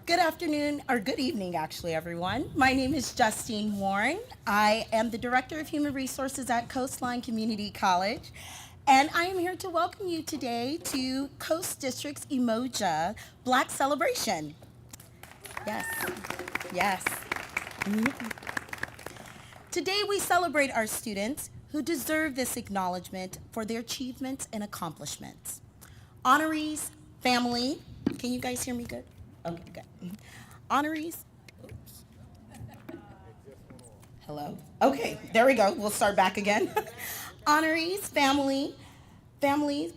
Good afternoon, or good evening, actually, everyone. My name is Justine Warren. I am the Director of Human Resources at Coastline Community College, and I am here to welcome you today to Coast District's Umoja Black Celebration. Yes, yes. Today we celebrate our students who deserve this acknowledgement for their achievements and accomplishments. Honorees, family, can you guys hear me good? Okay, good. Honorees, oops. Hello? Okay, there we go. We'll start back again. Honorees, family,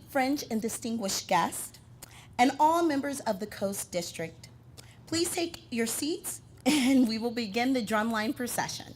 friends, and distinguished guests, and all members of the Coast District. Please take your seats and we will begin the drumline procession.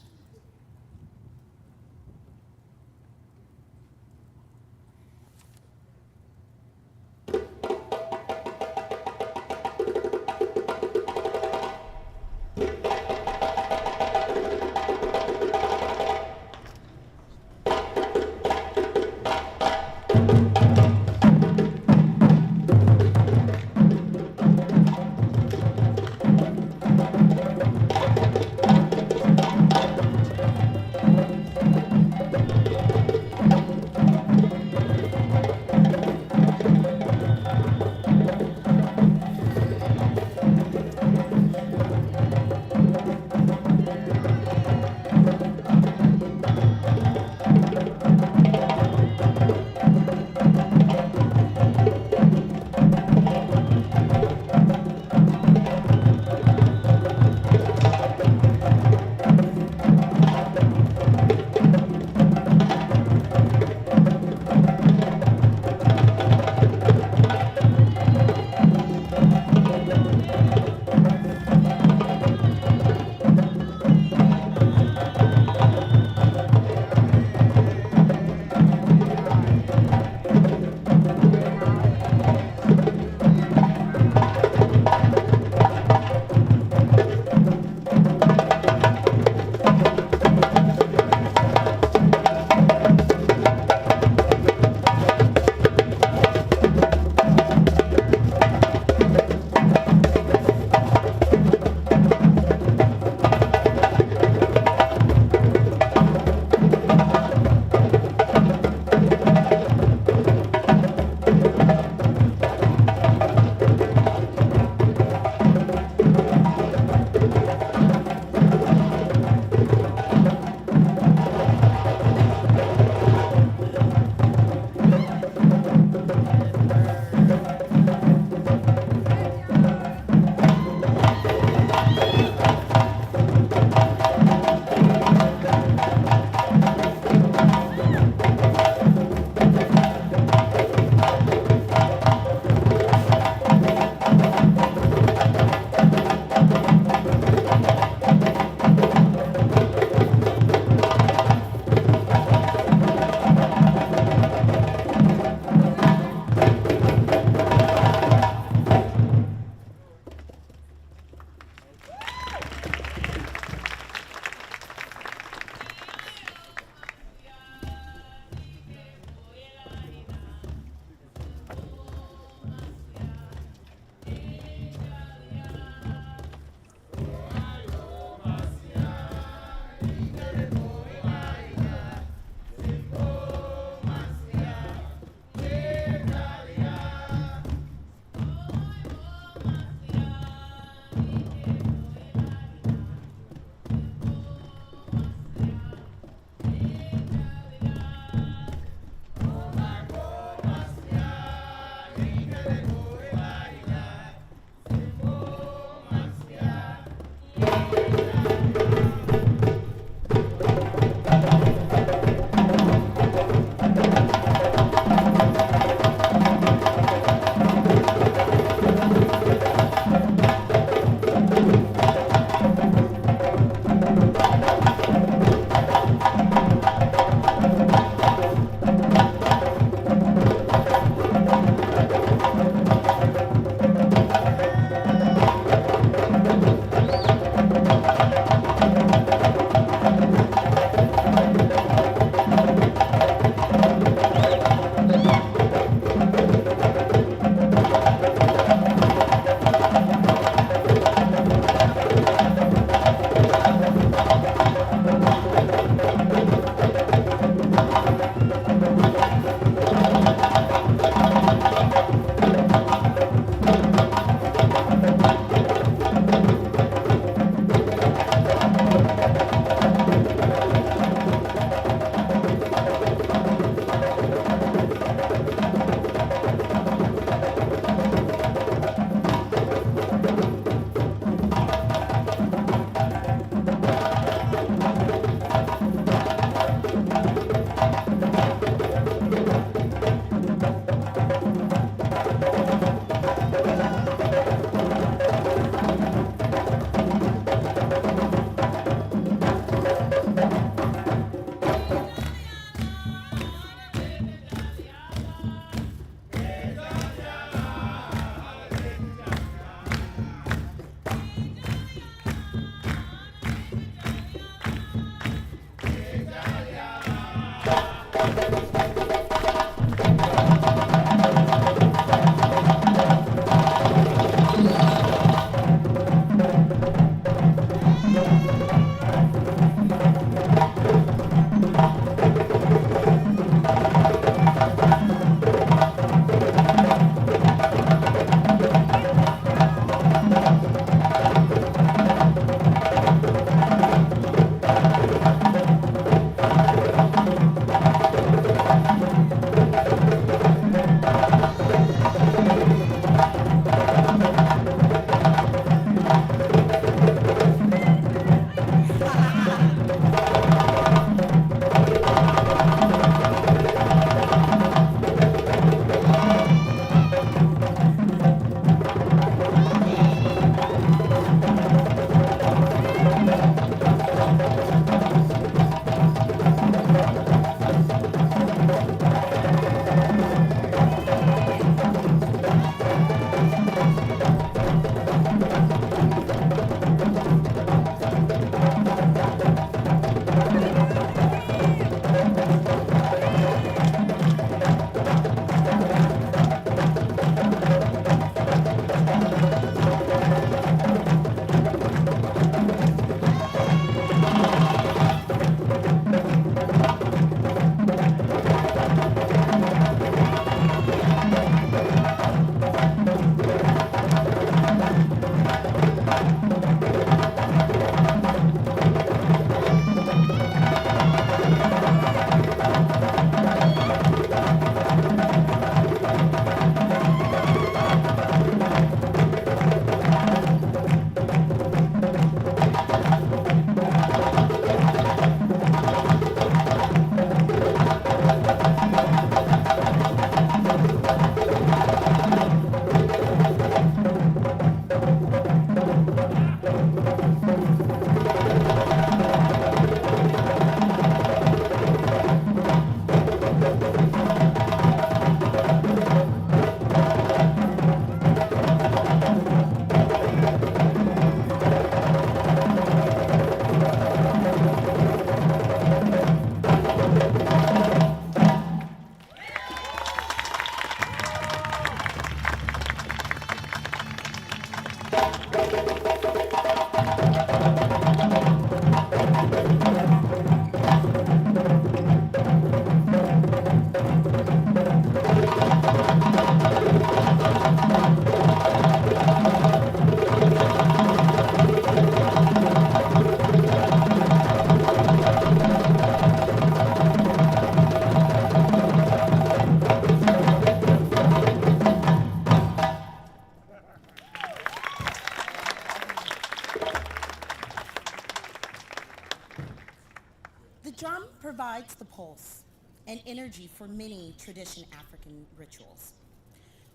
The drum provides the pulse and energy for many traditional African rituals.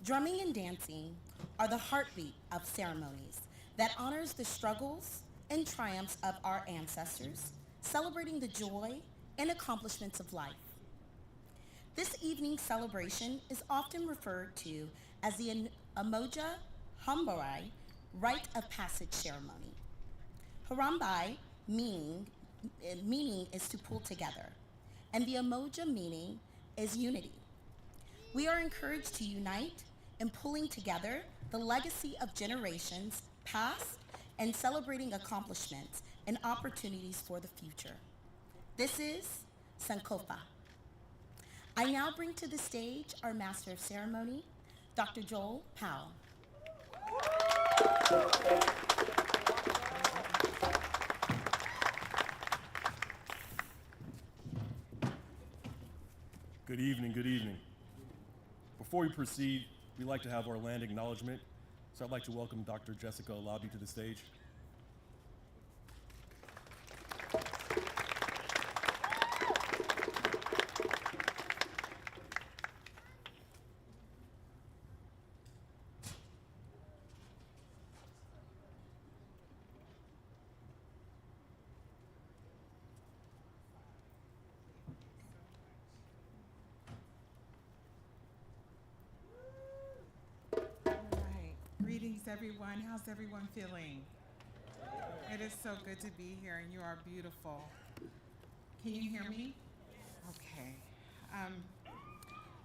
Drumming and dancing are the heartbeat of ceremonies that honors the struggles and triumphs of our ancestors, celebrating the joy and accomplishments of life. This evening's celebration is often referred to as the Umoja Hambarai rite of passage ceremony. Harambai meaning, meaning is to pull together, and the Umoja meaning is unity. We are encouraged to unite in pulling together the legacy of generations past and celebrating accomplishments and opportunities for the future. This is Sankofa. I now bring to the stage our Master of Ceremony, Dr. Joel Powell. Good evening, good evening. Before we proceed, we'd like to have our land acknowledgement. So I'd like to welcome Dr. Jessica Alabi to the stage. Greetings, everyone. How's everyone feeling? It is so good to be here, and you are beautiful. Can you hear me? Okay.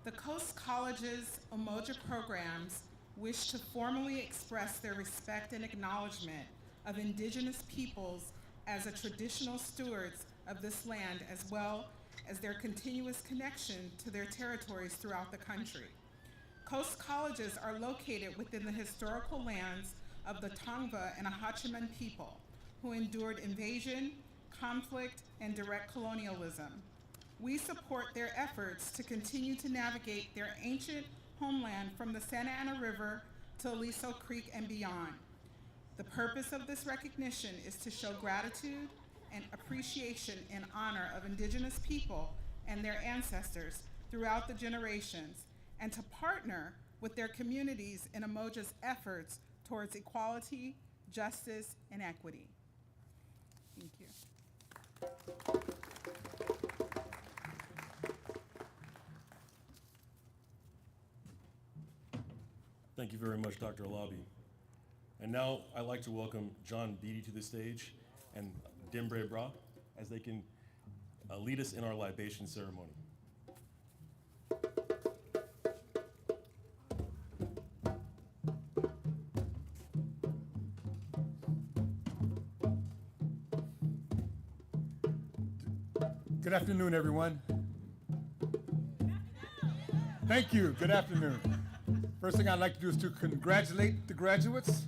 The Coast College's Umoja programs wish to formally express their respect and acknowledgement of Indigenous peoples as a traditional stewards of this land, as well as their continuous connection to their territories throughout the country. Coast colleges are located within the historical lands of the Tongva and Ahachiman people, who endured invasion, conflict, and direct colonialism. We support their efforts to continue to navigate their ancient homeland from the Santa Ana River to Aliso Creek and beyond. The purpose of this recognition is to show gratitude and appreciation and honor of Indigenous people and their ancestors throughout the generations, and to partner with their communities in Umoja's efforts towards equality, justice, and equity. Thank you. Thank you very much, Dr. Alabi. And now I'd like to welcome John Beatty to the stage and Dembre Bra as they can lead us in our libation ceremony. Good afternoon, everyone. Thank you. Good afternoon. First thing I'd like to do is to congratulate the graduates.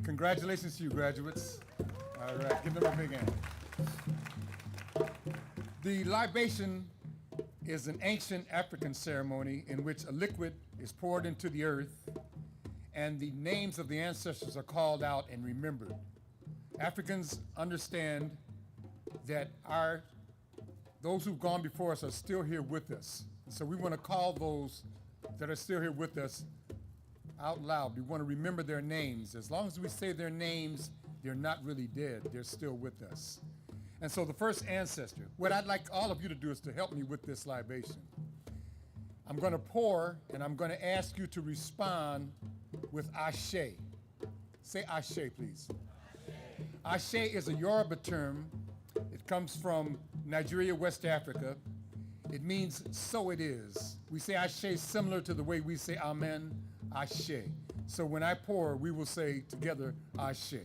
Congratulations to you, graduates. All right, give them a big hand. The libation is an ancient African ceremony in which a liquid is poured into the earth and the names of the ancestors are called out and remembered. Africans understand that those who've gone before us are still here with us. So we want to call those that are still here with us out loud. We want to remember their names. As long as we say their names, they're not really dead. They're still with us. And so the first ancestor, what I'd like all of you to do is to help me with this libation. I'm going to pour, and I'm going to ask you to respond with Ashe. Say Ashe, please. Ashe is a Yoruba term. It comes from Nigeria, West Africa. It means so it is. We say Ashe similar to the way we say Amen, Ashe. So when I pour, we will say together Ashe.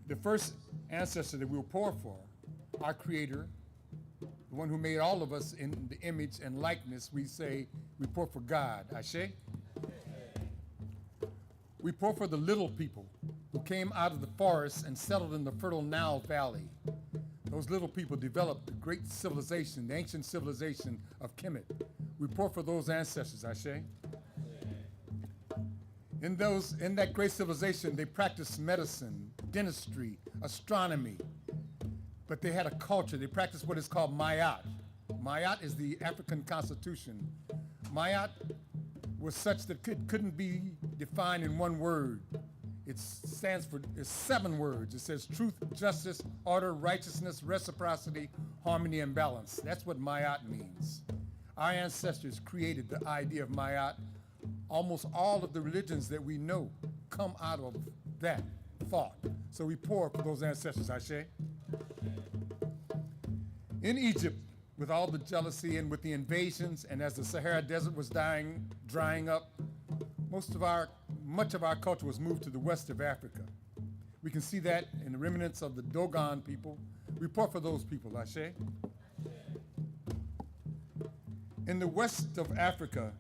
The first ancestor that we'll pour for, our Creator, the one who made all of us in the image and likeness, we pour for God, Ashe. We pour for the little people who came out of the forest and settled in the fertile Nile Valley. Those little people developed the great civilization, the ancient civilization of Kemet. We pour for those ancestors, Ashe. In that great civilization, they practiced medicine, dentistry, astronomy, but they had a culture. They practiced what is called Mayat. Mayat is the African constitution. Mayat was such that it couldn't be defined in one word. It stands for, it's 7 words. It says truth, justice, order, righteousness, reciprocity, harmony, and balance. That's what Mayat means. Our ancestors created the idea of Mayat. Almost all of the religions that we know come out of that thought. So we pour for those ancestors, Ashe. In Egypt, with all the jealousy and with the invasions, and as the Sahara Desert was drying up, much of our culture was moved to the west of Africa. We can see that in the remnants of the Dogon people. We pour for those people, Ashe. In the west of Africa,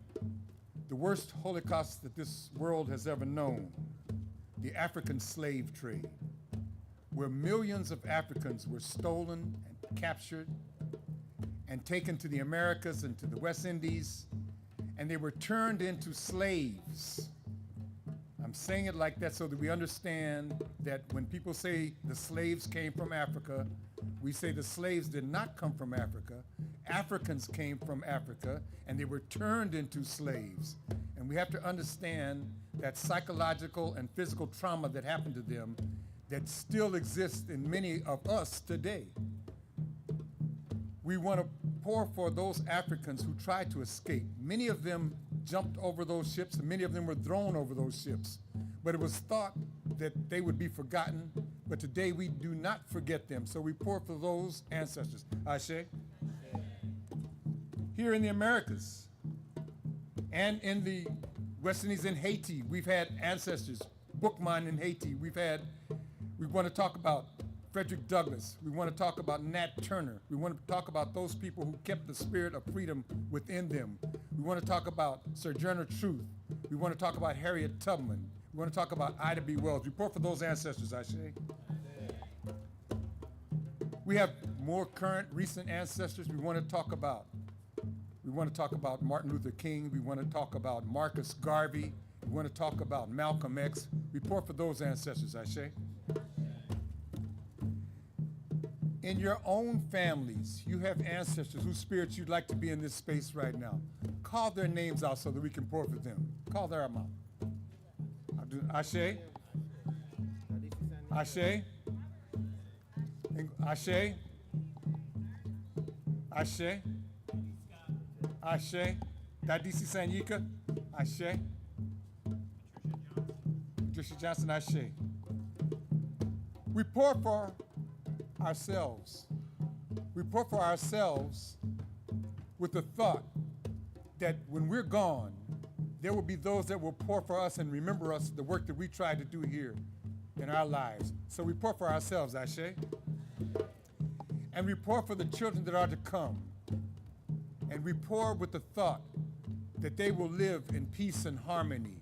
the worst Holocaust that this world has ever known, the African slave trade, where millions of Africans were stolen and captured and taken to the Americas and to the West Indies, and they were turned into slaves. I'm saying it like that so that we understand that when people say the slaves came from Africa, we say the slaves did not come from Africa. Africans came from Africa, and they were turned into slaves. And we have to understand that psychological and physical trauma that happened to them that still exists in many of us today. We want to pour for those Africans who tried to escape. Many of them jumped over those ships, and many of them were thrown over those ships. But it was thought that they would be forgotten, but today we do not forget them. So we pour for those ancestors. Ashe. here in the Americas and in the West Indies and Haiti. We've had ancestors, Bookman in Haiti. We want to talk about Frederick Douglass. We want to talk about Nat Turner. We want to talk about those people who kept the spirit of freedom within them. We want to talk about Sojourner Truth. We want to talk about Harriet Tubman. We want to talk about Ida B. Wells. Report for those ancestors, I say. We have more current, recent ancestors we want to talk about. We want to talk about Martin Luther King. We want to talk about Marcus Garvey. We want to talk about Malcolm X. Report for those ancestors, I say. In your own families, you have ancestors whose spirits you'd like to be in this space right now. Call their names out so that we can pour for them. Call their amount. Ashe? Ashe? Ashe? Ashe? Ashe? Dadisi Sanyika? Ashe? Patricia Johnson, Ashe. We pour for ourselves. We pour for ourselves with the thought that when we're gone, there will be those that will pour for us and remember us the work that we tried to do here in our lives. So we pour for ourselves, Ashe. And we pour for the children that are to come. And we pour with the thought that they will live in peace and harmony.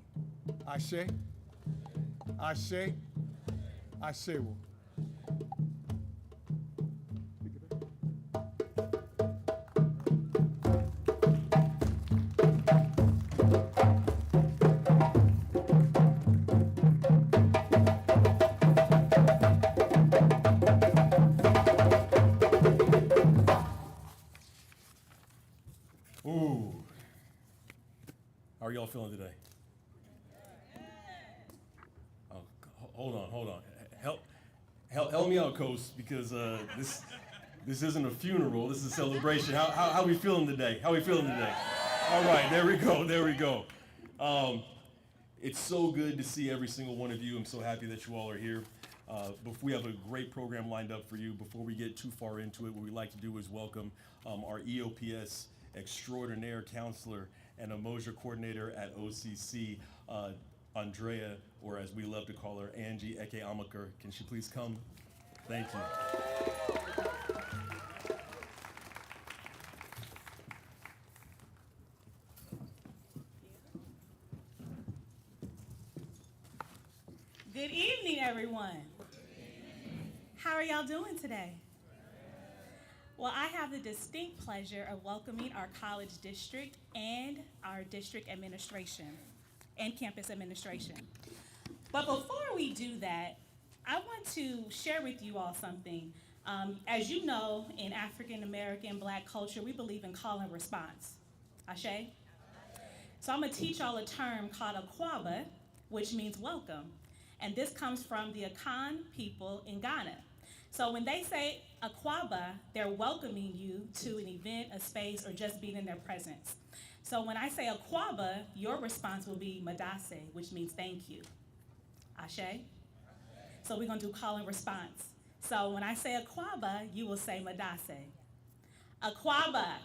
Ashe. Ashe. Ashe. Ooh. How are y'all feeling today? Oh, hold on. Help me out, Coach, because this isn't a funeral. This is a celebration. How we feeling today? How we feeling today? All right, there we go. It's so good to see every single one of you. I'm so happy that you all are here. We have a great program lined up for you. Before we get too far into it, what we'd like to do is welcome our EOPS extraordinaire counselor and Umoja coordinator at OCC, Andrea, or as we love to call her, Angie Eke Amaker. Can she please come? Thank you. Good evening, everyone. How are y'all doing today? Well, I have the distinct pleasure of welcoming our college district and our district administration and campus administration. But before we do that, I want to share with you all something. As you know, in African American Black culture, we believe in call and response. Ashe? So I'm gonna teach y'all a term called Akwaba, which means welcome. And this comes from the Akan people in Ghana. So when they say Akwaba, they're welcoming you to an event, a space, or just being in their presence. So when I say Akwaba, your response will be Madase, which means thank you. Ashe? So we're gonna do call and response. So when I say Akwaba, you will say Madase. Akwaba.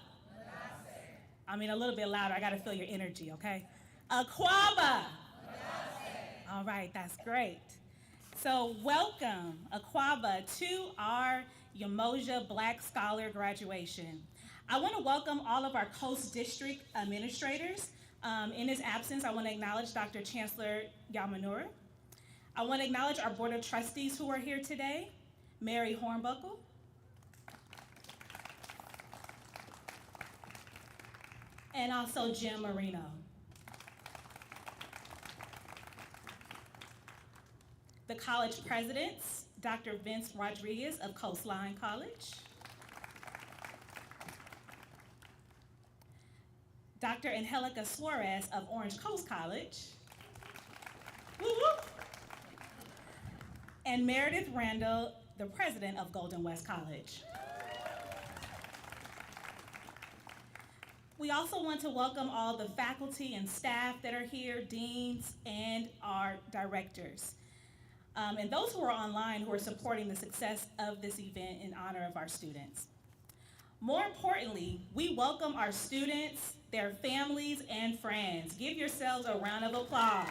I mean a little bit louder, I gotta feel your energy, okay? Akwaba. All right, that's great. So welcome, Akwaba, to our Umoja Black Scholar graduation. I want to welcome all of our Coast District administrators. In his absence, I want to acknowledge Dr. Chancellor Yamanura. I want to acknowledge our Board of Trustees who are here today, Mary Hornbuckle, and also Jim Marino. The college presidents, Dr. Vince Rodriguez of Coastline College, Dr. Angelica Suarez of Orange Coast College, woo woo, and Meredith Randall, the president of Golden West College. We also want to welcome all the faculty and staff that are here, deans, and our directors. And those who are online who are supporting the success of this event in honor of our students. More importantly, we welcome our students, their families, and friends. Give yourselves a round of applause.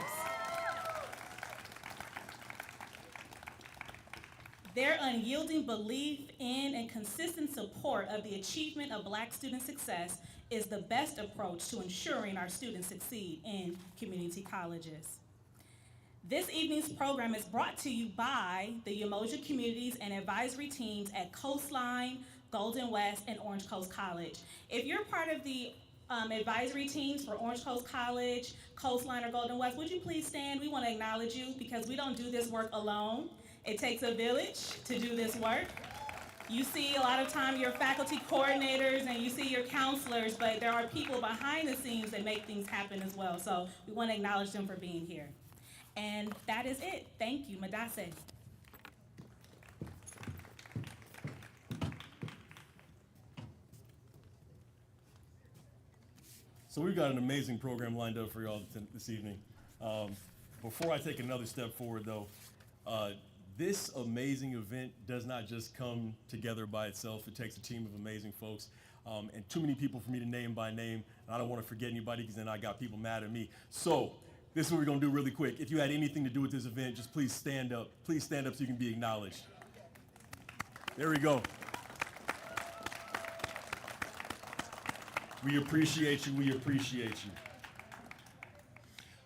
Their unyielding belief in and consistent support of the achievement of Black student success is the best approach to ensuring our students succeed in community colleges. This evening's program is brought to you by the Umoja communities and advisory teams at Coastline, Golden West, and Orange Coast College. If you're part of the advisory teams for Orange Coast College, Coastline, or Golden West, would you please stand? We want to acknowledge you because we don't do this work alone. It takes a village to do this work. You see a lot of time your faculty coordinators and you see your counselors, but there are people behind the scenes that make things happen as well. So we want to acknowledge them for being here. And that is it. Thank you, Madase. So we've got an amazing program lined up for y'all this evening. Before I take another step forward though, this amazing event does not just come together by itself. It takes a team of amazing folks and too many people for me to name by name. And I don't want to forget anybody because then I got people mad at me. So this is what we're going to do really quick. If you had anything to do with this event, just please stand up. Please stand up so you can be acknowledged. There we go. We appreciate you. We appreciate you.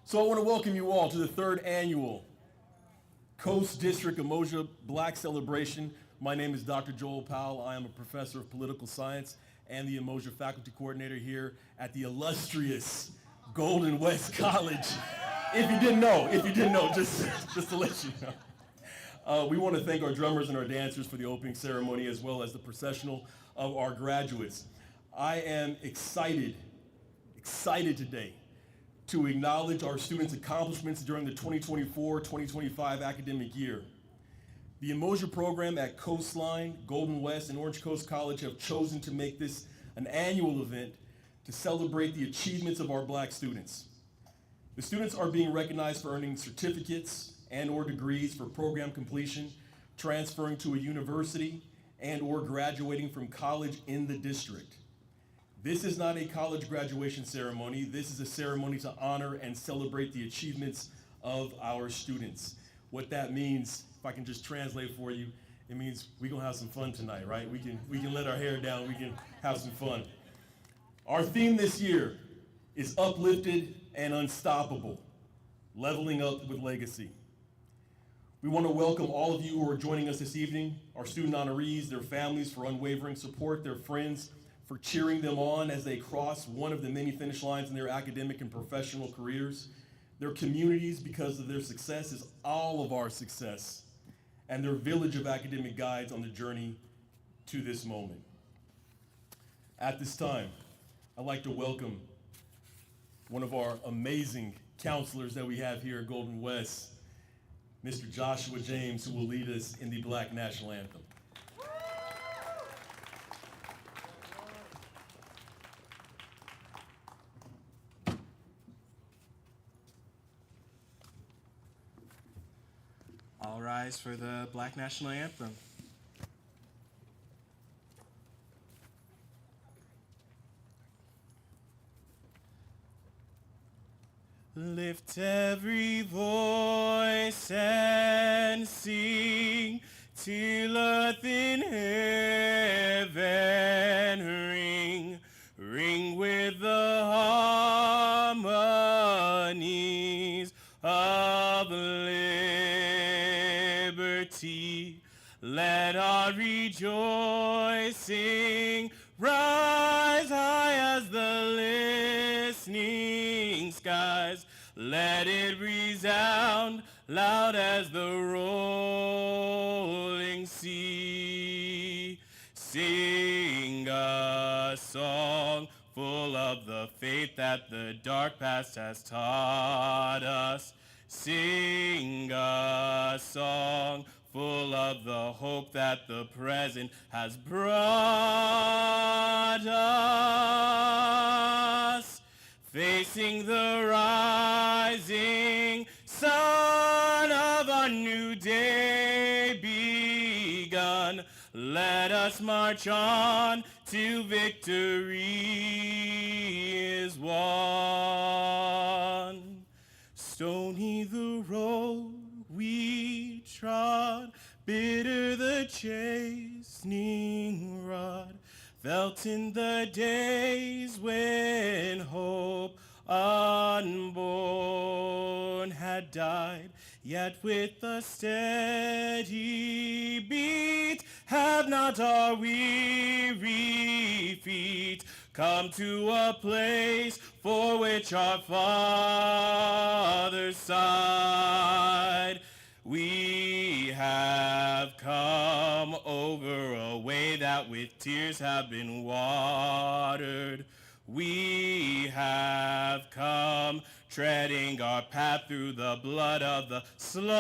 So I want to welcome you all to the third annual Coast District Umoja Black Celebration. My name is Dr. Joel Powell. I am a professor of political science and the Umoja faculty coordinator here at the illustrious Golden West College. If you didn't know, just to let you know. We want to thank our drummers and our dancers for the opening ceremony as well as the processional of our graduates. I am excited today to acknowledge our students' accomplishments during the 2024-2025 academic year. The Umoja program at Coastline, Golden West, and Orange Coast College have chosen to make this an annual event to celebrate the achievements of our Black students. The students are being recognized for earning certificates and/or degrees for program completion, transferring to a university, and/or graduating from college in the district. This is not a college graduation ceremony. This is a ceremony to honor and celebrate the achievements of our students. What that means, if I can just translate for you, it means we're gonna have some fun tonight, right? We can let our hair down, we can have some fun. Our theme this year is uplifted and unstoppable, leveling up with legacy. We want to welcome all of you who are joining us this evening, our student honorees, their families for unwavering support, their friends for cheering them on as they cross one of the many finish lines in their academic and professional careers, their communities because of their success is all of our success, and their village of academic guides on the journey to this moment. At this time, I'd like to welcome one of our amazing counselors that we have here at Golden West, Mr. Joshua James, who will lead us in the Black National Anthem. All rise for the Black National Anthem. Lift every voice and sing till earth in heaven ring, ring with the harmonies of liberty. Let our rejoicing rise high as the listening skies. Let it resound loud as the rolling sea. Sing a song full of the faith that the dark past has taught us. Sing a song full of the hope that the present has brought us. Facing the rising sun of a new day begun, let us march on till victory is won. Stony the road we trod, bitter the chastening rod, felt in the days when hope unborn had died, yet with a steady beat have not our weary feet come to a place for which our fathers sighed. We have come over a way that with tears have been watered. We have come treading our path through the blood of the slaughtered.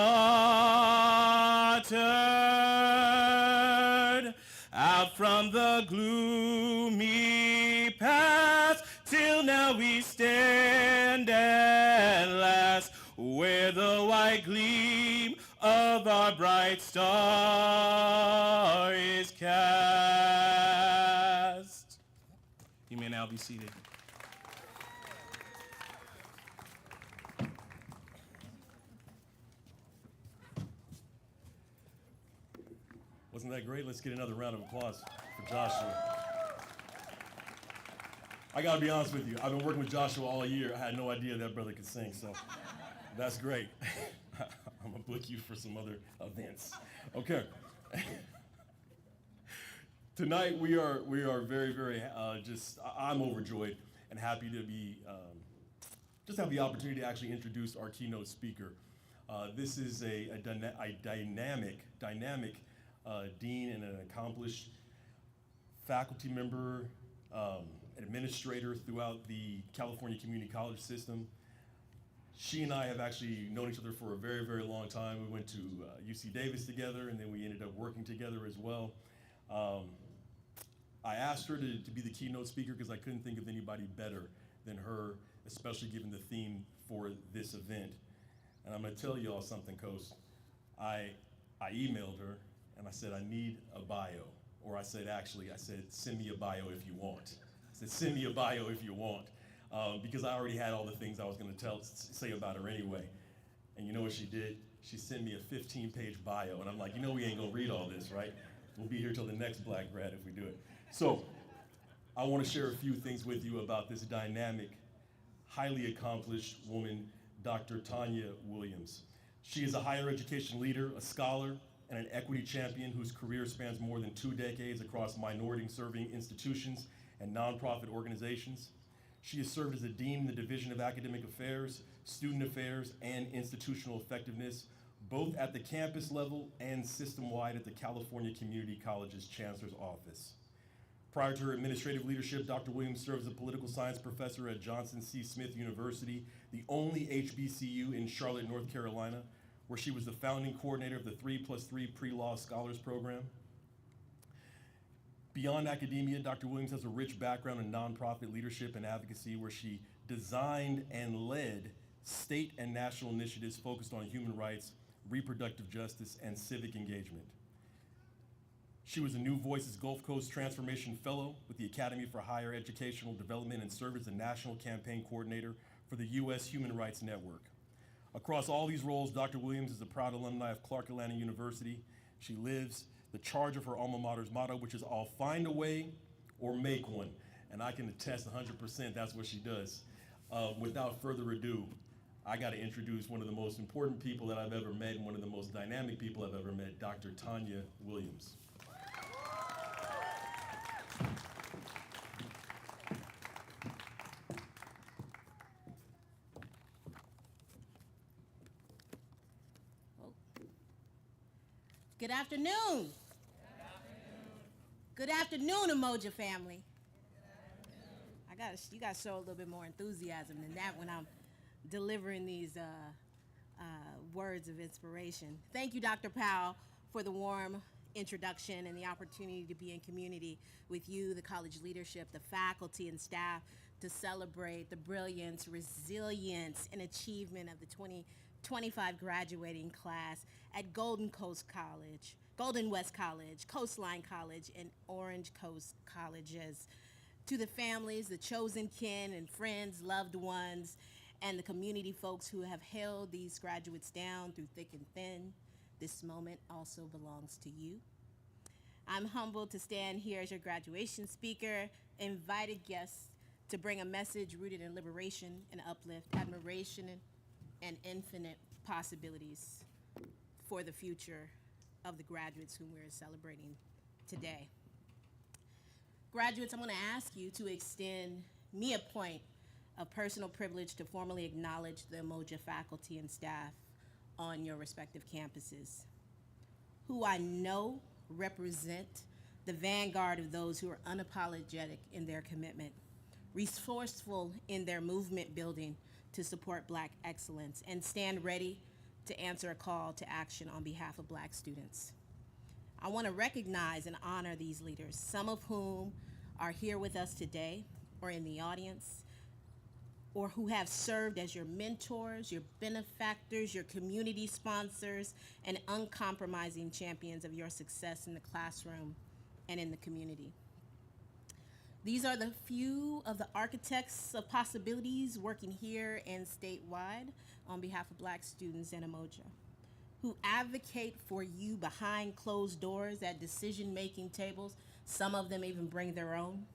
Out from the gloomy past, till now we stand at last, where the white gleam of our bright star is cast. You may now be seated. Wasn't that great? Let's get another round of applause for Joshua. I gotta be honest with you, I've been working with Joshua all year. I had no idea that brother could sing, so that's great. I'm gonna book you for some other events. Okay. Tonight we are very, very I'm overjoyed and happy to be just have the opportunity to actually introduce our keynote speaker. This is a dynamic dean and an accomplished faculty member, administrator throughout the California community college system. She and I have actually known each other for a very, very long time. We went to UC Davis together, and then we ended up working together as well. I asked her to be the keynote speaker because I couldn't think of anybody better than her, especially given the theme for this event. And I'm gonna tell y'all something, Coast. I emailed her and I said, I need a bio. Or I said, send me a bio if you want. I said, send me a bio if you want. Because I already had all the things I was gonna say about her anyway. And you know what she did? She sent me a 15-page bio. And I'm like, we ain't gonna read all this, right? We'll be here till the next Black grad if we do it. So I wanna share a few things with you about this dynamic, highly accomplished woman, Dr. Tanya Williams. She is a higher education leader, a scholar, and an equity champion whose career spans more than 2 decades across minority-serving institutions and nonprofit organizations. She has served as a dean in the Division of Academic Affairs, Student Affairs, and Institutional Effectiveness, both at the campus level and system-wide at the California Community College's Chancellor's Office. Prior to her administrative leadership, Dr. Williams served as a political science professor at Johnson C. Smith University, the only HBCU in Charlotte, North Carolina, where she was the founding coordinator of the 3+3 Pre-Law Scholars Program. Beyond academia, Dr. Williams has a rich background in nonprofit leadership and advocacy, where she designed and led state and national initiatives focused on human rights, reproductive justice, and civic engagement. She was a New Voices Gulf Coast Transformation Fellow with the Academy for Higher Educational Development and served as the National Campaign Coordinator for the U.S. Human Rights Network. Across all these roles, Dr. Williams is a proud alumni of Clark Atlanta University. She lives the charge of her alma mater's motto, which is I'll find a way or make one. And I can attest 100% that's what she does. Without further ado, I got to introduce one of the most important people that I've ever met and one of the most dynamic people I've ever met, Dr. Tanya Williams. Good afternoon. Good afternoon, Umoja family. You gotta show a little bit more enthusiasm than that when I'm delivering these words of inspiration. Thank you, Dr. Powell, for the warm introduction and the opportunity to be in community with you, the college leadership, the faculty and staff, to celebrate the brilliance, resilience, and achievement of the 2025 graduating class at Golden Coast College, Golden West College, Coastline College, and Orange Coast Colleges. To the families, the chosen kin and friends, loved ones, and the community folks who have held these graduates down through thick and thin, this moment also belongs to you. I'm humbled to stand here as your graduation speaker, invited guest to bring a message rooted in liberation and uplift, admiration, and infinite possibilities for the future of the graduates whom we're celebrating today. Graduates, I'm going to ask you to extend me a point of personal privilege to formally acknowledge the Umoja faculty and staff on your respective campuses, who I know represent the vanguard of those who are unapologetic in their commitment, resourceful in their movement building to support Black excellence, and stand ready to answer a call to action on behalf of Black students. I want to recognize and honor these leaders, some of whom are here with us today or in the audience, or who have served as your mentors, your benefactors, your community sponsors, and uncompromising champions of your success in the classroom and in the community. These are the few of the architects of possibilities working here and statewide on behalf of Black students in Umoja, who advocate for you behind closed doors at decision-making tables. Some of them even bring their own,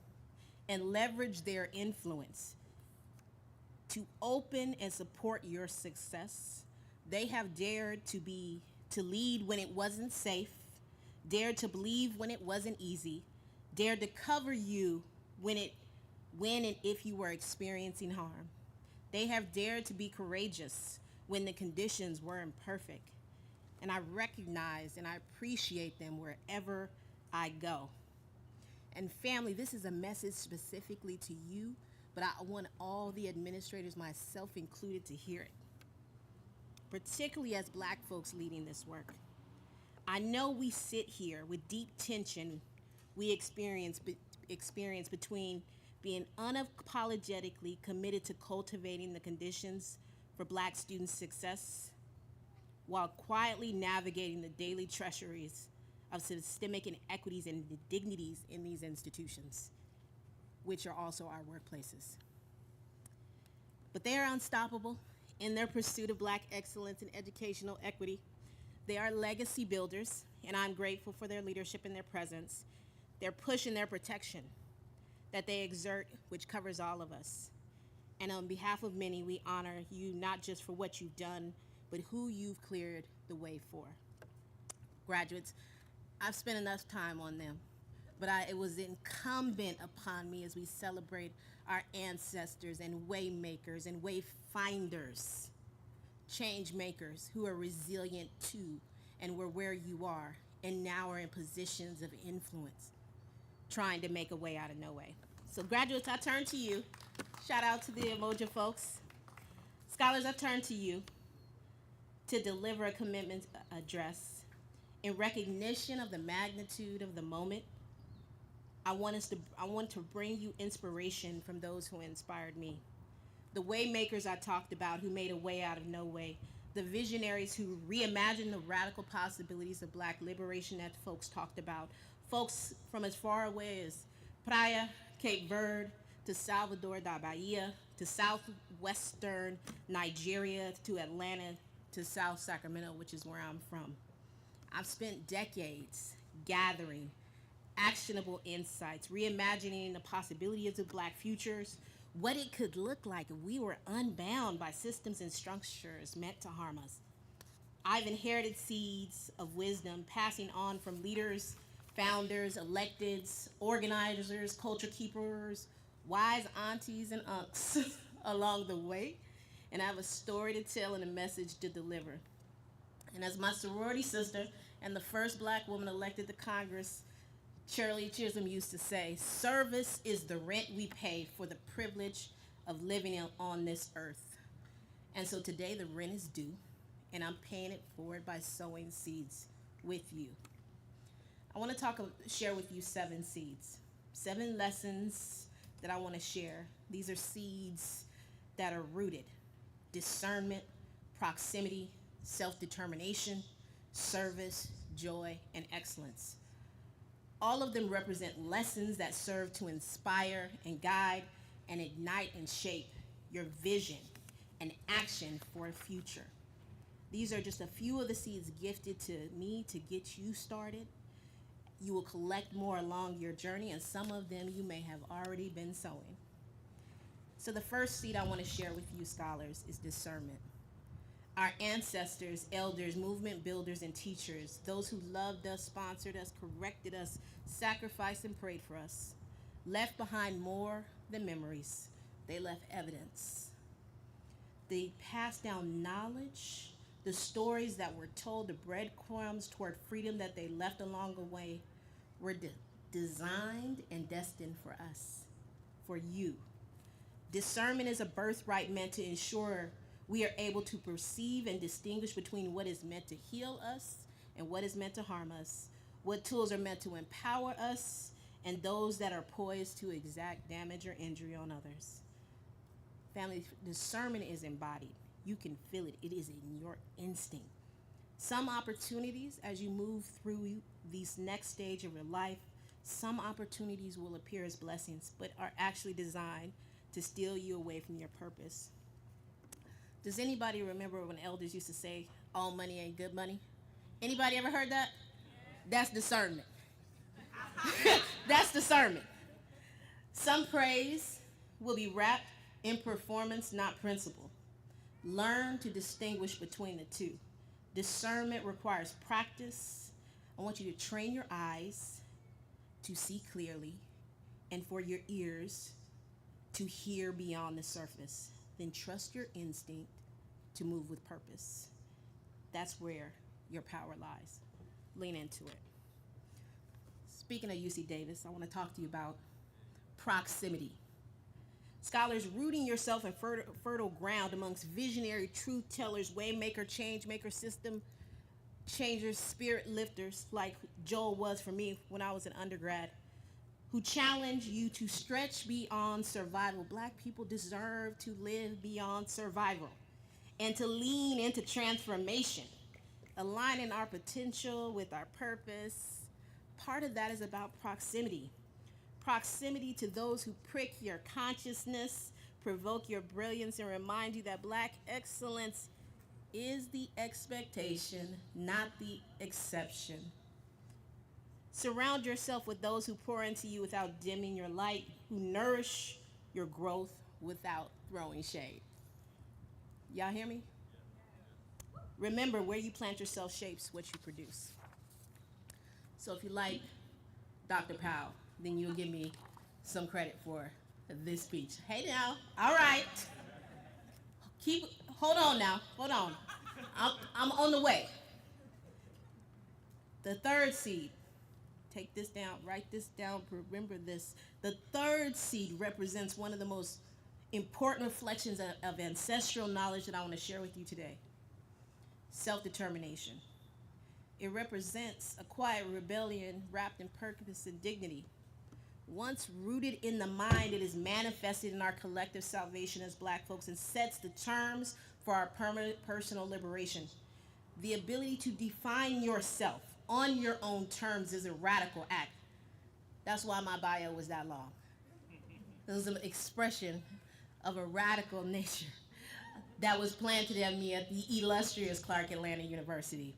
and leverage their influence to open and support your success. They have dared to lead when it wasn't safe, dared to believe when it wasn't easy, dared to cover you when and if you were experiencing harm. They have dared to be courageous when the conditions were imperfect. And I recognize and I appreciate them wherever I go. And family, this is a message specifically to you, but I want all the administrators, myself included, to hear it, particularly as Black folks leading this work. I know we sit here with deep tension we experience between being unapologetically committed to cultivating the conditions for Black students' success while quietly navigating the daily treacheries of systemic inequities and indignities in these institutions, which are also our workplaces. But they are unstoppable in their pursuit of Black excellence and educational equity. They are legacy builders, and I'm grateful for their leadership and their presence, their push and their protection that they exert, which covers all of us. And on behalf of many, we honor you not just for what you've done, but who you've cleared the way for. Graduates, I've spent enough time on them, but it was incumbent upon me as we celebrate our ancestors and way makers and way finders, change makers who are resilient too and were where you are and now are in positions of influence, trying to make a way out of no way. So graduates, I turn to you. Shout out to the Umoja folks. Scholars, I turn to you to deliver a commitment address. In recognition of the magnitude of the moment, I want to bring you inspiration from those who inspired me. The way makers I talked about who made a way out of no way, the visionaries who reimagined the radical possibilities of Black liberation that folks talked about, folks from as far away as Praia, Cape Verde, to Salvador da Bahia, to southwestern Nigeria, to Atlanta, to South Sacramento, which is where I'm from. I've spent decades gathering actionable insights, reimagining the possibilities of Black futures, what it could look like if we were unbound by systems and structures meant to harm us. I've inherited seeds of wisdom passing on from leaders, founders, electeds, organizers, culture keepers, wise aunties and unks along the way, and I have a story to tell and a message to deliver. And as my sorority sister and the first Black woman elected to Congress, Shirley Chisholm, used to say, service is the rent we pay for the privilege of living on this earth. And so today the rent is due, and I'm paying it forward by sowing seeds with you. I want to share with you 7 seeds, 7 lessons that I want to share. These are seeds that are rooted: discernment, proximity, self-determination, service, joy, and excellence. All of them represent lessons that serve to inspire and guide and ignite and shape your vision and action for a future. These are just a few of the seeds gifted to me to get you started. You will collect more along your journey, and some of them you may have already been sowing. So the first seed I want to share with you, scholars, is discernment. Our ancestors, elders, movement builders, and teachers, those who loved us, sponsored us, corrected us, sacrificed, and prayed for us, left behind more than memories. They left evidence. They passed down knowledge, the stories that were told, the breadcrumbs toward freedom that they left along the way were designed and destined for us, for you. Discernment is a birthright meant to ensure we are able to perceive and distinguish between what is meant to heal us and what is meant to harm us, what tools are meant to empower us, and those that are poised to exact damage or injury on others. Family, discernment is embodied. You can feel it. It is in your instinct. Some opportunities, as you move through this next stage of your life, some opportunities will appear as blessings, but are actually designed to steal you away from your purpose. Does anybody remember when elders used to say, all money ain't good money? Anybody ever heard that? That's discernment. That's discernment. Some praise will be wrapped in performance, not principle. Learn to distinguish between the two. Discernment requires practice. I want you to train your eyes to see clearly and for your ears to hear beyond the surface. Then trust your instinct to move with purpose. That's where your power lies. Lean into it. Speaking of UC Davis, I want to talk to you about proximity. Scholars, rooting yourself in fertile ground amongst visionary truth tellers, waymaker, change maker, system changers, spirit lifters, like Joel was for me when I was an undergrad, who challenge you to stretch beyond survival. Black people deserve to live beyond survival and to lean into transformation, aligning our potential with our purpose. Part of that is about proximity. Proximity to those who prick your consciousness, provoke your brilliance, and remind you that Black excellence is the expectation, not the exception. Surround yourself with those who pour into you without dimming your light, who nourish your growth without throwing shade. Y'all hear me? Remember, where you plant yourself shapes what you produce. So if you like Dr. Powell, then you'll give me some credit for this speech. Hey now, all right. Hold on now, hold on. I'm on the way. The third seed, take this down, write this down, remember this. The third seed represents one of the most important reflections of ancestral knowledge that I want to share with you today. Self-determination. It represents a quiet rebellion wrapped in purpose and dignity. Once rooted in the mind, it is manifested in our collective salvation as Black folks and sets the terms for our permanent personal liberation. The ability to define yourself on your own terms is a radical act. That's why my bio was that long. It was an expression of a radical nature that was planted in me at the illustrious Clark Atlanta University.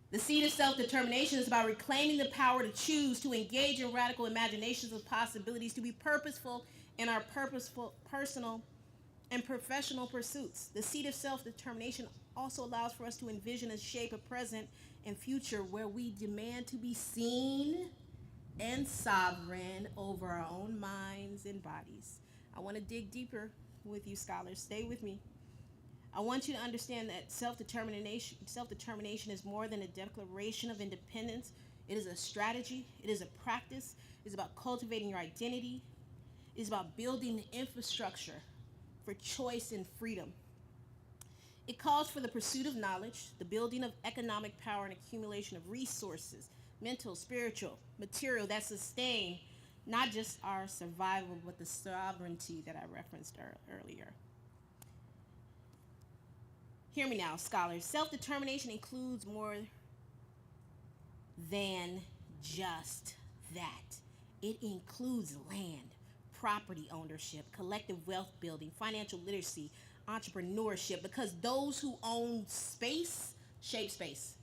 The seed of self-determination is about reclaiming the power to choose, to engage in radical imaginations of possibilities, to be purposeful in our purposeful personal and professional pursuits. The seed of self-determination also allows for us to envision and shape a present and future where we demand to be seen and sovereign over our own minds and bodies. I want to dig deeper with you, scholars. Stay with me. I want you to understand that self-determination is more than a declaration of independence. It is a strategy. It is a practice. It's about cultivating your identity. It's about building the infrastructure for choice and freedom. It calls for the pursuit of knowledge, the building of economic power, and accumulation of resources, mental, spiritual, material that sustain not just our survival, but the sovereignty that I referenced earlier. Hear me now, scholars. Self-determination includes more than just that. It includes land, property ownership, collective wealth building, financial literacy, entrepreneurship, because those who own space shape space.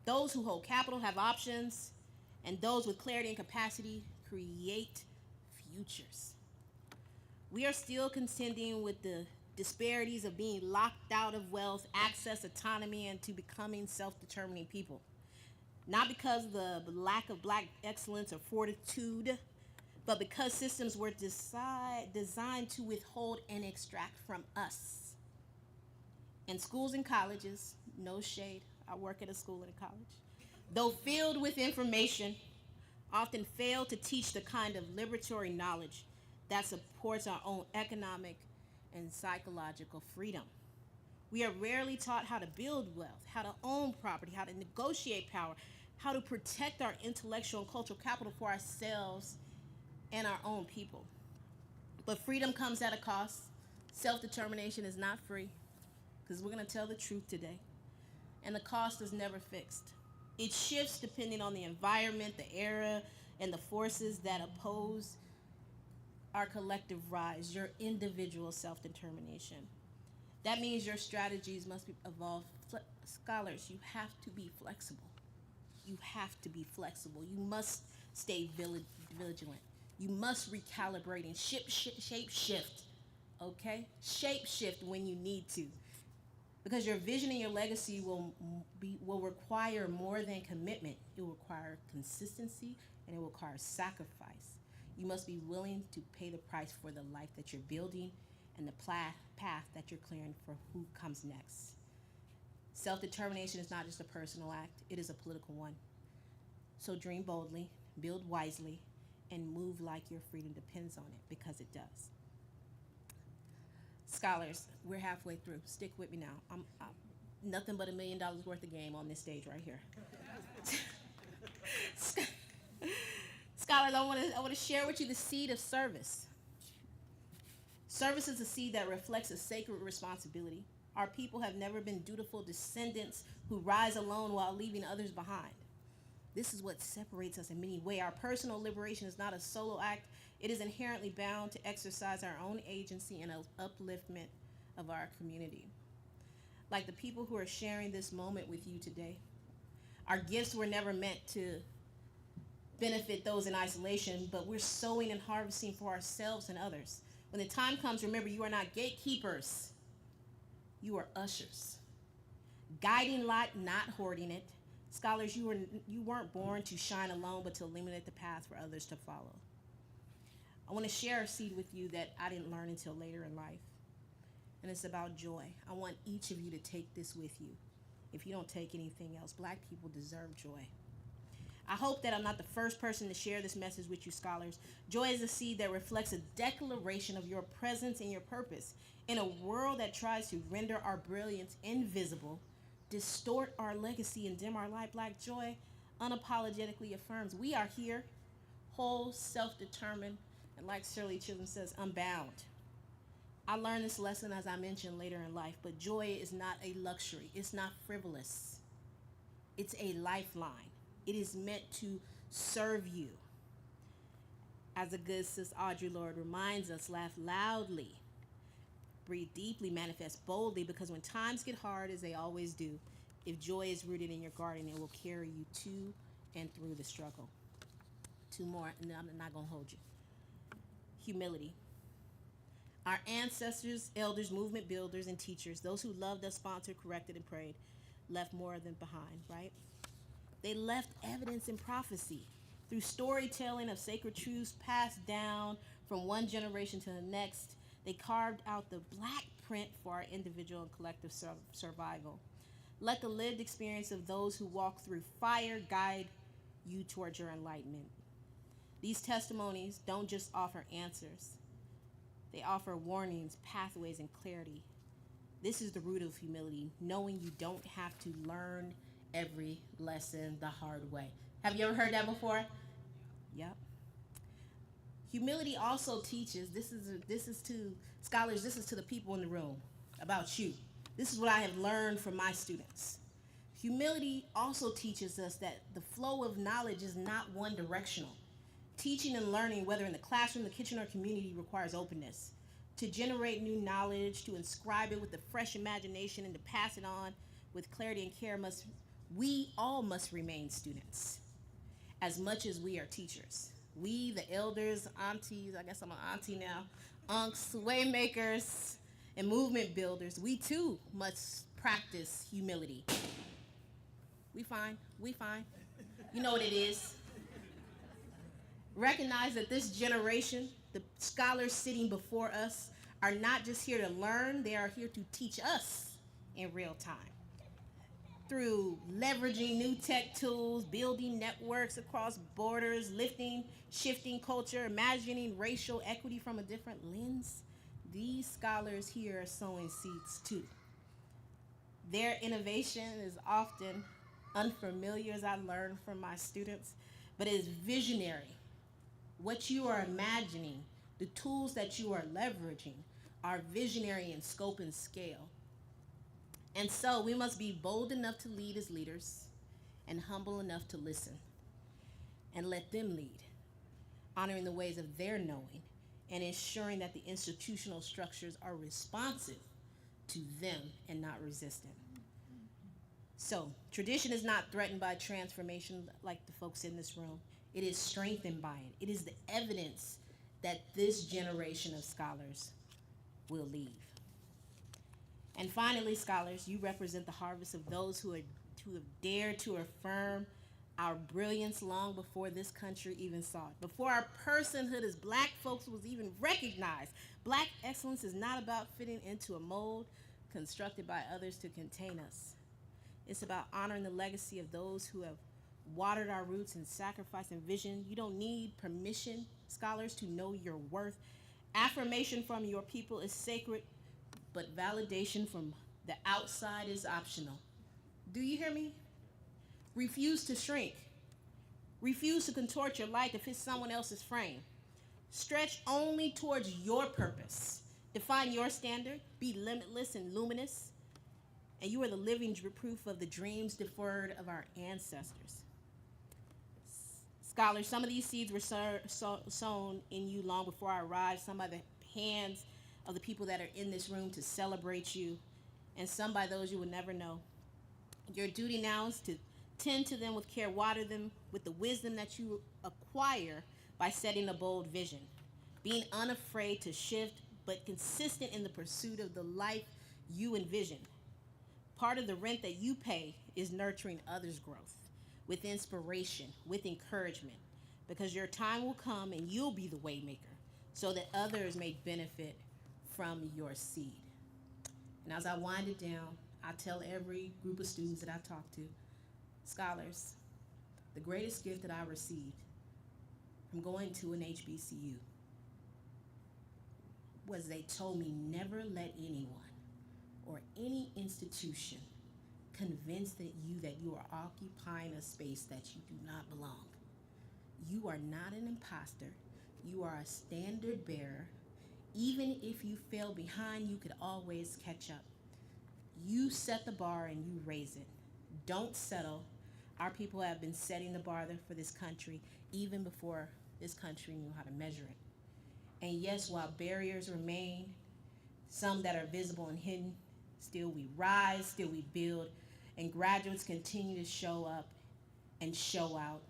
Those who hold capital have options, and those with clarity and capacity create futures. We are still contending with the disparities of being locked out of wealth, access, autonomy, and to becoming self-determining people. Not because of the lack of black excellence or fortitude, but because systems were designed to withhold and extract from us. And schools and colleges, no shade, I work at a school and a college, though filled with information, often fail to teach the kind of liberatory knowledge that supports our own economic and psychological freedom. We are rarely taught how to build wealth, how to own property, how to negotiate power, how to protect our intellectual and cultural capital for ourselves and our own people. But freedom comes at a cost. Self-determination is not free, because we're going to tell the truth today. And the cost is never fixed. It shifts depending on the environment, the era, and the forces that oppose our collective rise, your individual self-determination. That means your strategies must be evolved. Scholars, you have to be flexible. You have to be flexible. You must stay vigilant. You must recalibrate and shape shift, okay? Shape shift when you need to. Because your vision and your legacy will require more than commitment. It will require consistency, and it will require sacrifice. You must be willing to pay the price for the life that you're building and the path that you're clearing for who comes next. Self-determination is not just a personal act, it is a political one. So dream boldly, build wisely, and move like your freedom depends on it, because it does. Scholars, we're halfway through. Stick with me now. I'm nothing but $1 million worth of game on this stage right here. Scholars, I want to share with you the seed of service. Service is a seed that reflects a sacred responsibility. Our people have never been dutiful descendants who rise alone while leaving others behind. This is what separates us in many ways. Our personal liberation is not a solo act. It is inherently bound to exercise our own agency and upliftment of our community. Like the people who are sharing this moment with you today, our gifts were never meant to benefit those in isolation, but we're sowing and harvesting for ourselves and others. When the time comes, remember, you are not gatekeepers. You are ushers. Guiding light, not hoarding it. Scholars, you weren't born to shine alone, but to illuminate the path for others to follow. I want to share a seed with you that I didn't learn until later in life, and it's about joy. I want each of you to take this with you. If you don't take anything else, Black people deserve joy. I hope that I'm not the first person to share this message with you, scholars. Joy is a seed that reflects a declaration of your presence and your purpose. In a world that tries to render our brilliance invisible, distort our legacy, and dim our light, Black joy unapologetically affirms we are here, whole, self-determined, and like Shirley Chisholm says, unbound. I learned this lesson, as I mentioned, later in life, but joy is not a luxury. It's not frivolous. It's a lifeline. It is meant to serve you. As the good sis Audre Lorde reminds us, laugh loudly, breathe deeply, manifest boldly, because when times get hard, as they always do, if joy is rooted in your garden, it will carry you to and through the struggle. Two more, and I'm not going to hold you. Humility. Our ancestors, elders, movement builders, and teachers, those who loved us, sponsored, corrected, and prayed, left more than behind, right? They left evidence in prophecy through storytelling of sacred truths passed down from one generation to the next. They carved out the Black print for our individual and collective survival. Let the lived experience of those who walk through fire guide you towards your enlightenment. These testimonies don't just offer answers. They offer warnings, pathways, and clarity. This is the root of humility, knowing you don't have to learn every lesson the hard way. Have you ever heard that before? Yep. Humility also teaches, this is to scholars, this is to the people in the room, about you. This is what I have learned from my students. Humility also teaches us that the flow of knowledge is not one directional. Teaching and learning, whether in the classroom, the kitchen, or community, requires openness. To generate new knowledge, to inscribe it with a fresh imagination, and to pass it on with clarity and care, we all must remain students as much as we are teachers. We, the elders, aunties, I guess I'm an auntie now, unks, waymakers, and movement builders, we too must practice humility. We fine. You know what it is. Recognize that this generation, the scholars sitting before us, are not just here to learn, they are here to teach us in real time. Through leveraging new tech tools, building networks across borders, shifting culture, imagining racial equity from a different lens, these scholars here are sowing seeds too. Their innovation is often unfamiliar, as I learn from my students, but it is visionary. What you are imagining, the tools that you are leveraging, are visionary in scope and scale. And so we must be bold enough to lead as leaders and humble enough to listen and let them lead, honoring the ways of their knowing and ensuring that the institutional structures are responsive to them and not resistant. So, tradition is not threatened by transformation like the folks in this room. It is strengthened by it. It is the evidence that this generation of scholars will leave. And finally, scholars, you represent the harvest of those who have dared to affirm our brilliance long before this country even saw it. Before our personhood as Black folks was even recognized. Black excellence is not about fitting into a mold constructed by others to contain us. It's about honoring the legacy of those who have watered our roots and sacrificed and vision. You don't need permission, scholars, to know your worth. Affirmation from your people is sacred, but validation from the outside is optional. Do you hear me? Refuse to shrink. Refuse to contort your life to fit someone else's frame. Stretch only towards your purpose. Define your standard. Be limitless and luminous. And you are the living proof of the dreams deferred of our ancestors. Scholars, some of these seeds were sown in you long before I arrived, some by the hands of the people that are in this room to celebrate you, and some by those you will never know. Your duty now is to tend to them with care, water them with the wisdom that you acquire by setting a bold vision, being unafraid to shift, but consistent in the pursuit of the life you envision. Part of the rent that you pay is nurturing others' growth with inspiration, with encouragement, because your time will come and you'll be the waymaker so that others may benefit from your seed. And as I wind it down, I tell every group of students that I talk to, scholars, the greatest gift that I received from going to an HBCU was they told me never let anyone or any institution convince that you are occupying a space that you do not belong. You are not an imposter. You are a standard bearer. Even if you fell behind, you could always catch up. You set the bar and you raise it. Don't settle. Our people have been setting the bar for this country even before this country knew how to measure it. And yes, while barriers remain, some that are visible and hidden, still we rise, still we build, and graduates continue to show up and show out.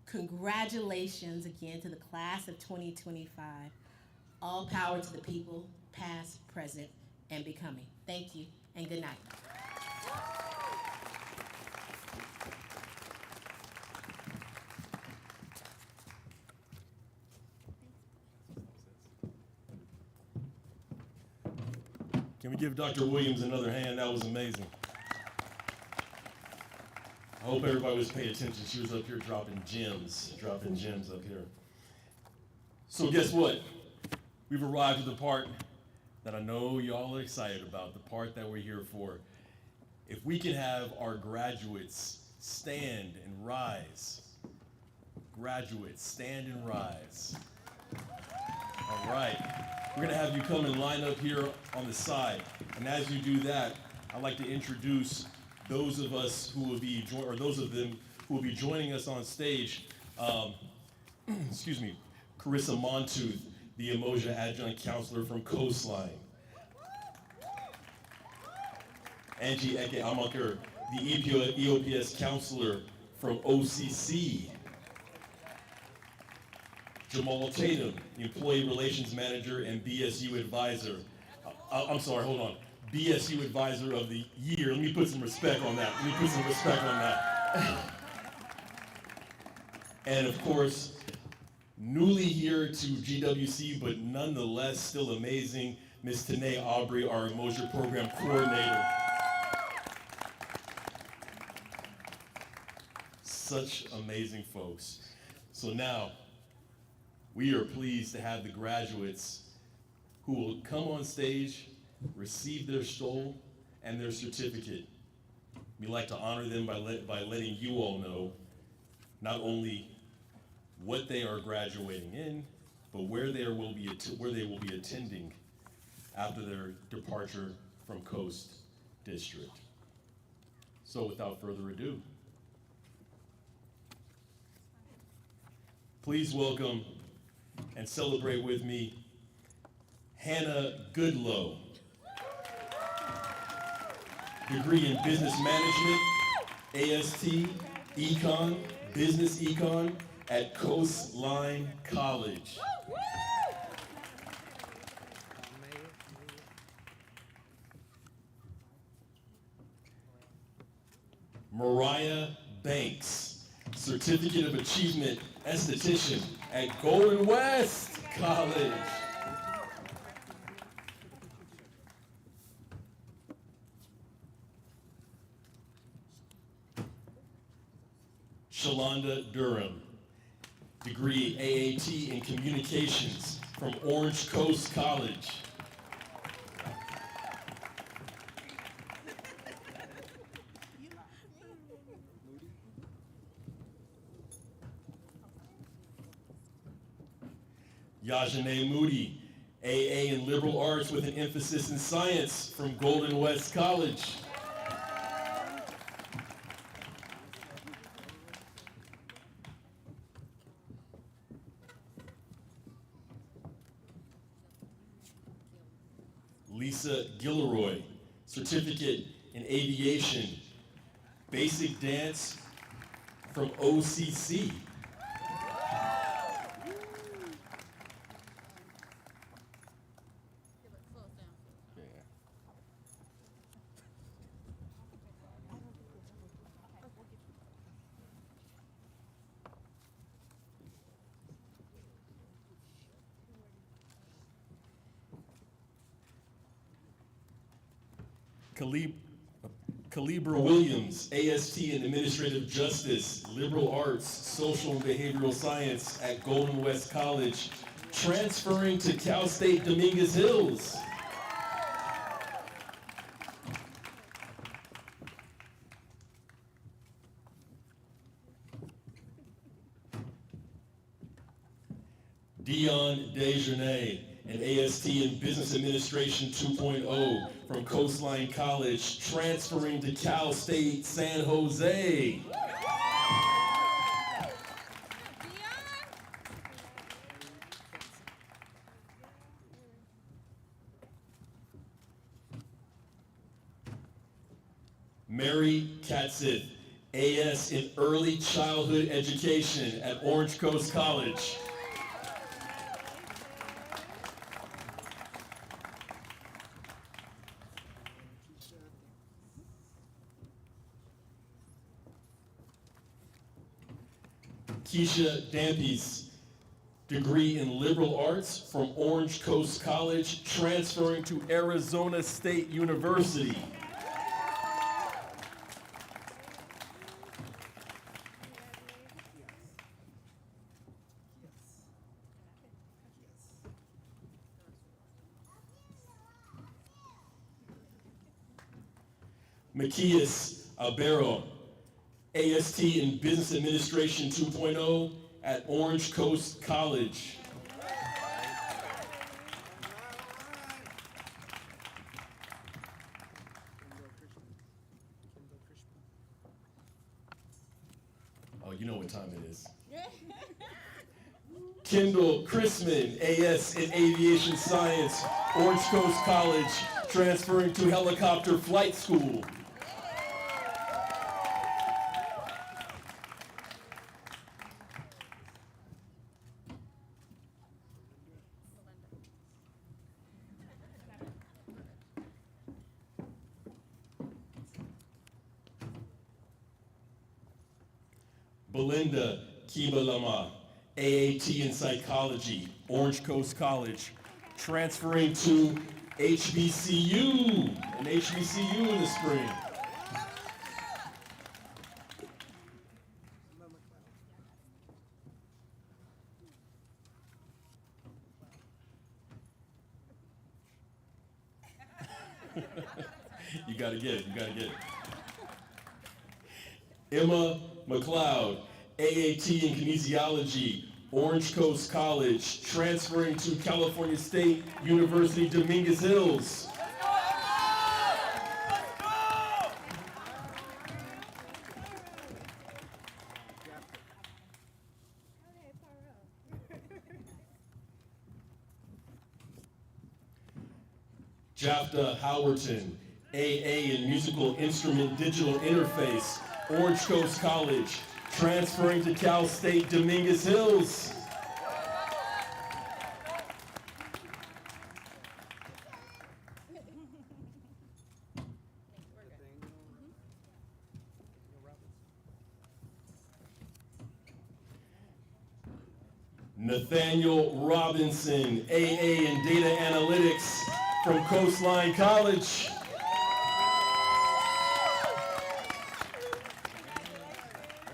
Congratulations again to the class of 2025. All power to the people, past, present, and becoming. Thank you, and good night. Can we give Dr. Williams another hand? That was amazing. I hope everybody was paying attention. She was up here dropping gems up here. So guess what? We've arrived at the part that I know y'all are excited about, the part that we're here for. If we can have our graduates stand and rise. Graduates, stand and rise. All right. We're going to have you come and line up here on the side. And as you do that, I'd like to introduce those of us who will be, or those of them who will be joining us on stage, excuse me, Carissa Montooth, the Umoja Adjunct Counselor from Coastline. Angie Eke Amaker, the EOPS Counselor from OCC. Jamal Tatum, Employee Relations Manager and BSU Advisor. I'm sorry, hold on. BSU Advisor of the Year. Let me put some respect on that. And of course, newly here to GWC, but nonetheless still amazing, Ms. Tanae Aubrey, our Umoja Program Coordinator. Such amazing folks. So now, we are pleased to have the graduates who will come on stage, receive their stole and their certificate. We like to honor them by letting you all know not only what they are graduating in, but where they will be attending after their departure from Coast District. So without further ado, please welcome and celebrate with me Hannah Goodlow. Degree in Business Management, AST, Econ, Business Econ at Coastline College. Mariah Banks, Certificate of Achievement Esthetician at Golden West College. Shalonda Durham, degree AAT in Communications from Orange Coast College. Yajane Moody, AA in Liberal Arts with an emphasis in Science from Golden West College. Lisa Gilroy, Certificate in Aviation, Basic Dance from OCC. Calibra Williams, AST in Administrative Justice, Liberal Arts, Social and Behavioral Science at Golden West College, transferring to Cal State Dominguez Hills. Dion Desjardins, an AST in Business Administration 2.0 from Coastline College, transferring to Cal State San Jose. Mary Katzith, AS in Early Childhood Education at Orange Coast College. Keisha Dampes, degree in Liberal Arts from Orange Coast College, transferring to Arizona State University. Macias Albero, AST in Business Administration 2.0 at Orange Coast College. Oh, you know what time it is. Kendall Chrisman, AS in Aviation Science, Orange Coast College, transferring to helicopter flight school. Belinda Kibalama, AAT in Psychology, Orange Coast College, transferring to HBCU, an HBCU in the spring. You gotta get it, you gotta get it. Emma McLeod, AAT in Kinesiology, Orange Coast College, transferring to California State University, Dominguez Hills. Jafta Howerton, AA in Musical Instrument Digital Interface, Orange Coast College, transferring to Cal State Dominguez Hills. Nathaniel Robinson, AA in Data Analytics from Coastline College.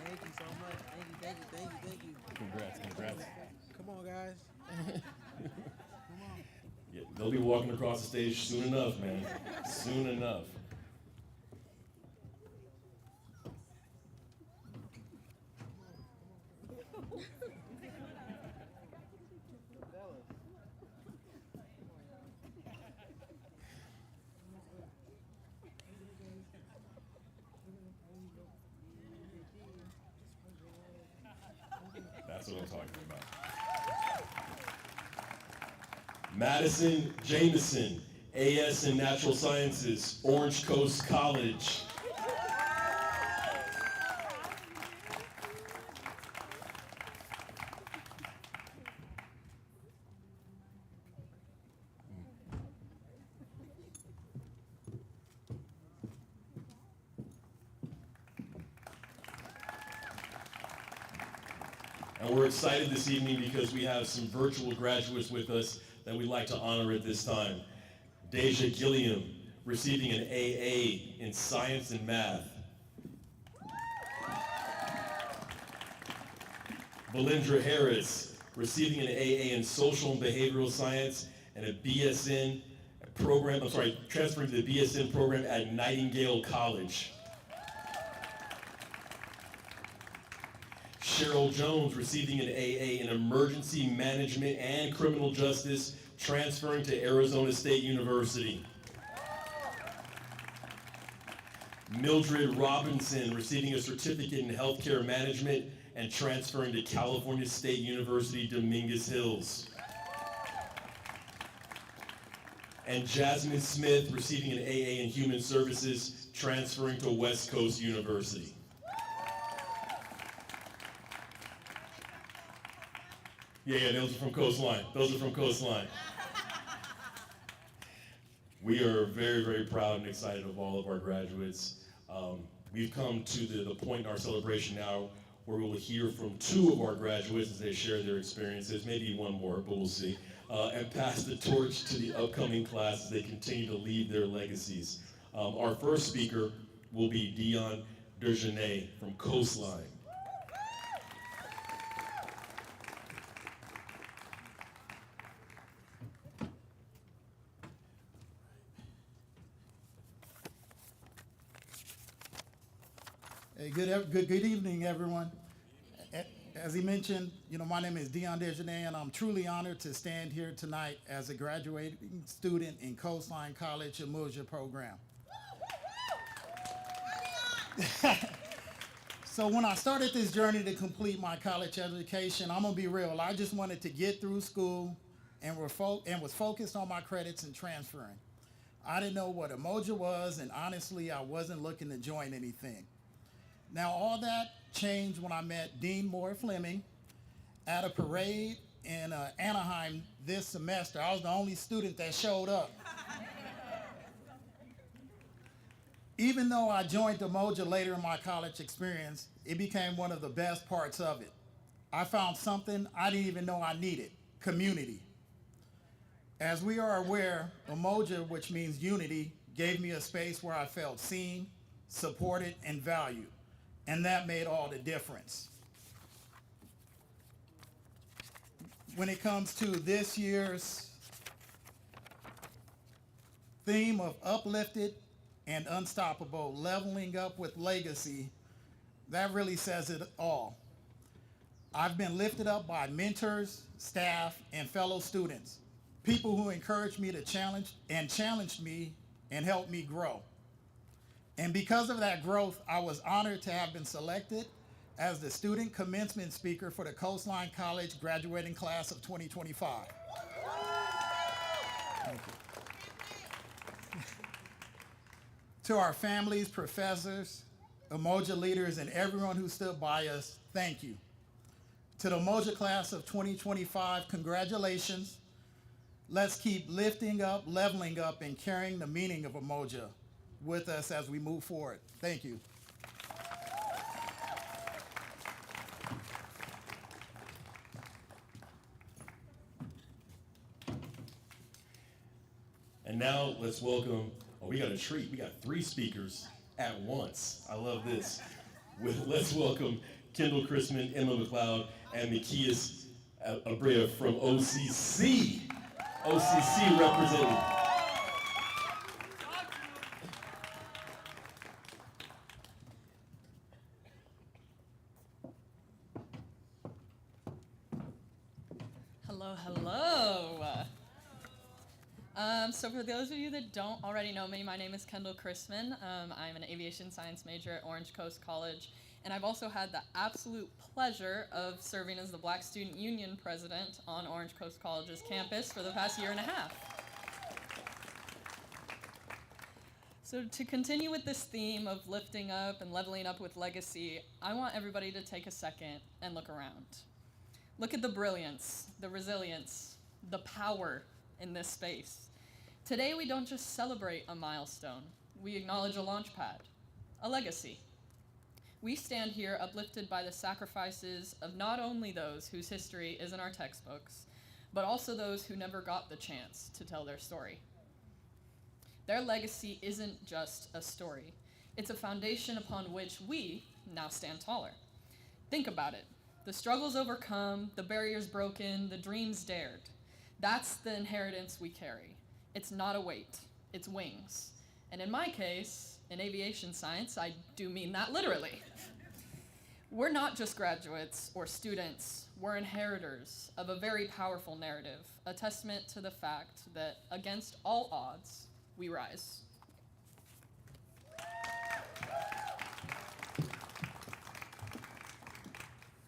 Thank you so much. Thank you. Congrats. Come on, guys. Yeah, they'll be walking across the stage soon enough, man. Soon enough. That's what I'm talking about. Madison Jameson, AS in Natural Sciences, Orange Coast College. And we're excited this evening because we have some virtual graduates with us that we'd like to honor at this time. Deja Gilliam, receiving an AA in Science and Math. Valindra Harris, receiving an AA in Social and Behavioral Science and a BSN program, transferring to the BSN program at Nightingale College. Cheryl Jones, receiving an AA in Emergency Management and Criminal Justice, transferring to Arizona State University. Mildred Robinson, receiving a certificate in Healthcare Management and transferring to California State University, Dominguez Hills. And Jasmine Smith, receiving an AA in Human Services, transferring to West Coast University. Yeah, those are from Coastline. We are very, very proud and excited of all of our graduates. We've come to the point in our celebration now where we'll hear from two of our graduates as they share their experiences, maybe one more, but we'll see, and pass the torch to the upcoming class as they continue to leave their legacies. Our first speaker will be Dion Dergenay from Coastline. Hey, good evening, everyone. As he mentioned, my name is Dion Desjardins, and I'm truly honored to stand here tonight as a graduating student in Coastline College Umoja program. So when I started this journey to complete my college education, I'm gonna be real. I just wanted to get through school and was focused on my credits and transferring. I didn't know what Umoja was, and honestly, I wasn't looking to join anything. Now, all that changed when I met Dean Moore Fleming at a parade in Anaheim this semester. I was the only student that showed up. Even though I joined Umoja later in my college experience, it became one of the best parts of it. I found something I didn't even know I needed: community. As we are aware, Umoja, which means unity, gave me a space where I felt seen, supported, and valued. And that made all the difference. When it comes to this year's theme of uplifted and unstoppable, leveling up with legacy, that really says it all. I've been lifted up by mentors, staff, and fellow students, people who encouraged me to challenged me and helped me grow. And because of that growth, I was honored to have been selected as the student commencement speaker for the Coastline College graduating class of 2025. Thank you. To our families, professors, Umoja leaders, and everyone who stood by us, thank you. To the Umoja class of 2025, congratulations. Let's keep lifting up, leveling up, and carrying the meaning of Umoja with us as we move forward. Thank you. And now let's welcome, oh, we got a treat. We got 3 speakers at once. I love this. Let's welcome Kendall Chrisman, Emma McLeod, and Mikias Abrea from OCC. OCC representing. Hello, hello. So for those of you that don't already know me, my name is Kendall Chrisman. I'm an aviation science major at Orange Coast College, and I've also had the absolute pleasure of serving as the Black Student Union president on Orange Coast College's campus for the past year and a half. So to continue with this theme of lifting up and leveling up with legacy, I want everybody to take a second and look around. Look at the brilliance, the resilience, the power in this space. Today, we don't just celebrate a milestone. We acknowledge a launch pad, a legacy. We stand here uplifted by the sacrifices of not only those whose history is in our textbooks, but also those who never got the chance to tell their story. Their legacy isn't just a story. It's a foundation upon which we now stand taller. Think about it. The struggles overcome, the barriers broken, the dreams dared. That's the inheritance we carry. It's not a weight, it's wings. And in my case, in aviation science, I do mean that literally. We're not just graduates or students, we're inheritors of a very powerful narrative, a testament to the fact that against all odds, we rise.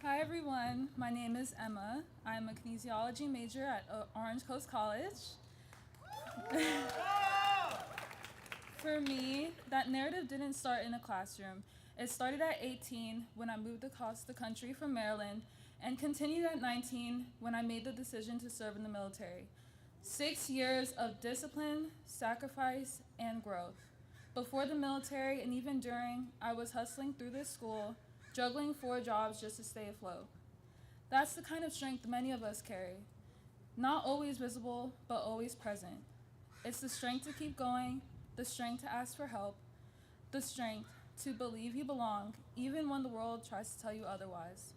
Hi everyone, my name is Emma. I'm a kinesiology major at Orange Coast College. For me, that narrative didn't start in a classroom. It started at 18 when I moved across the country from Maryland and continued at 19 when I made the decision to serve in the military. 6 years of discipline, sacrifice, and growth. Before the military and even during, I was hustling through this school, juggling 4 jobs just to stay afloat. That's the kind of strength many of us carry. Not always visible, but always present. It's the strength to keep going, the strength to ask for help, the strength to believe you belong, even when the world tries to tell you otherwise.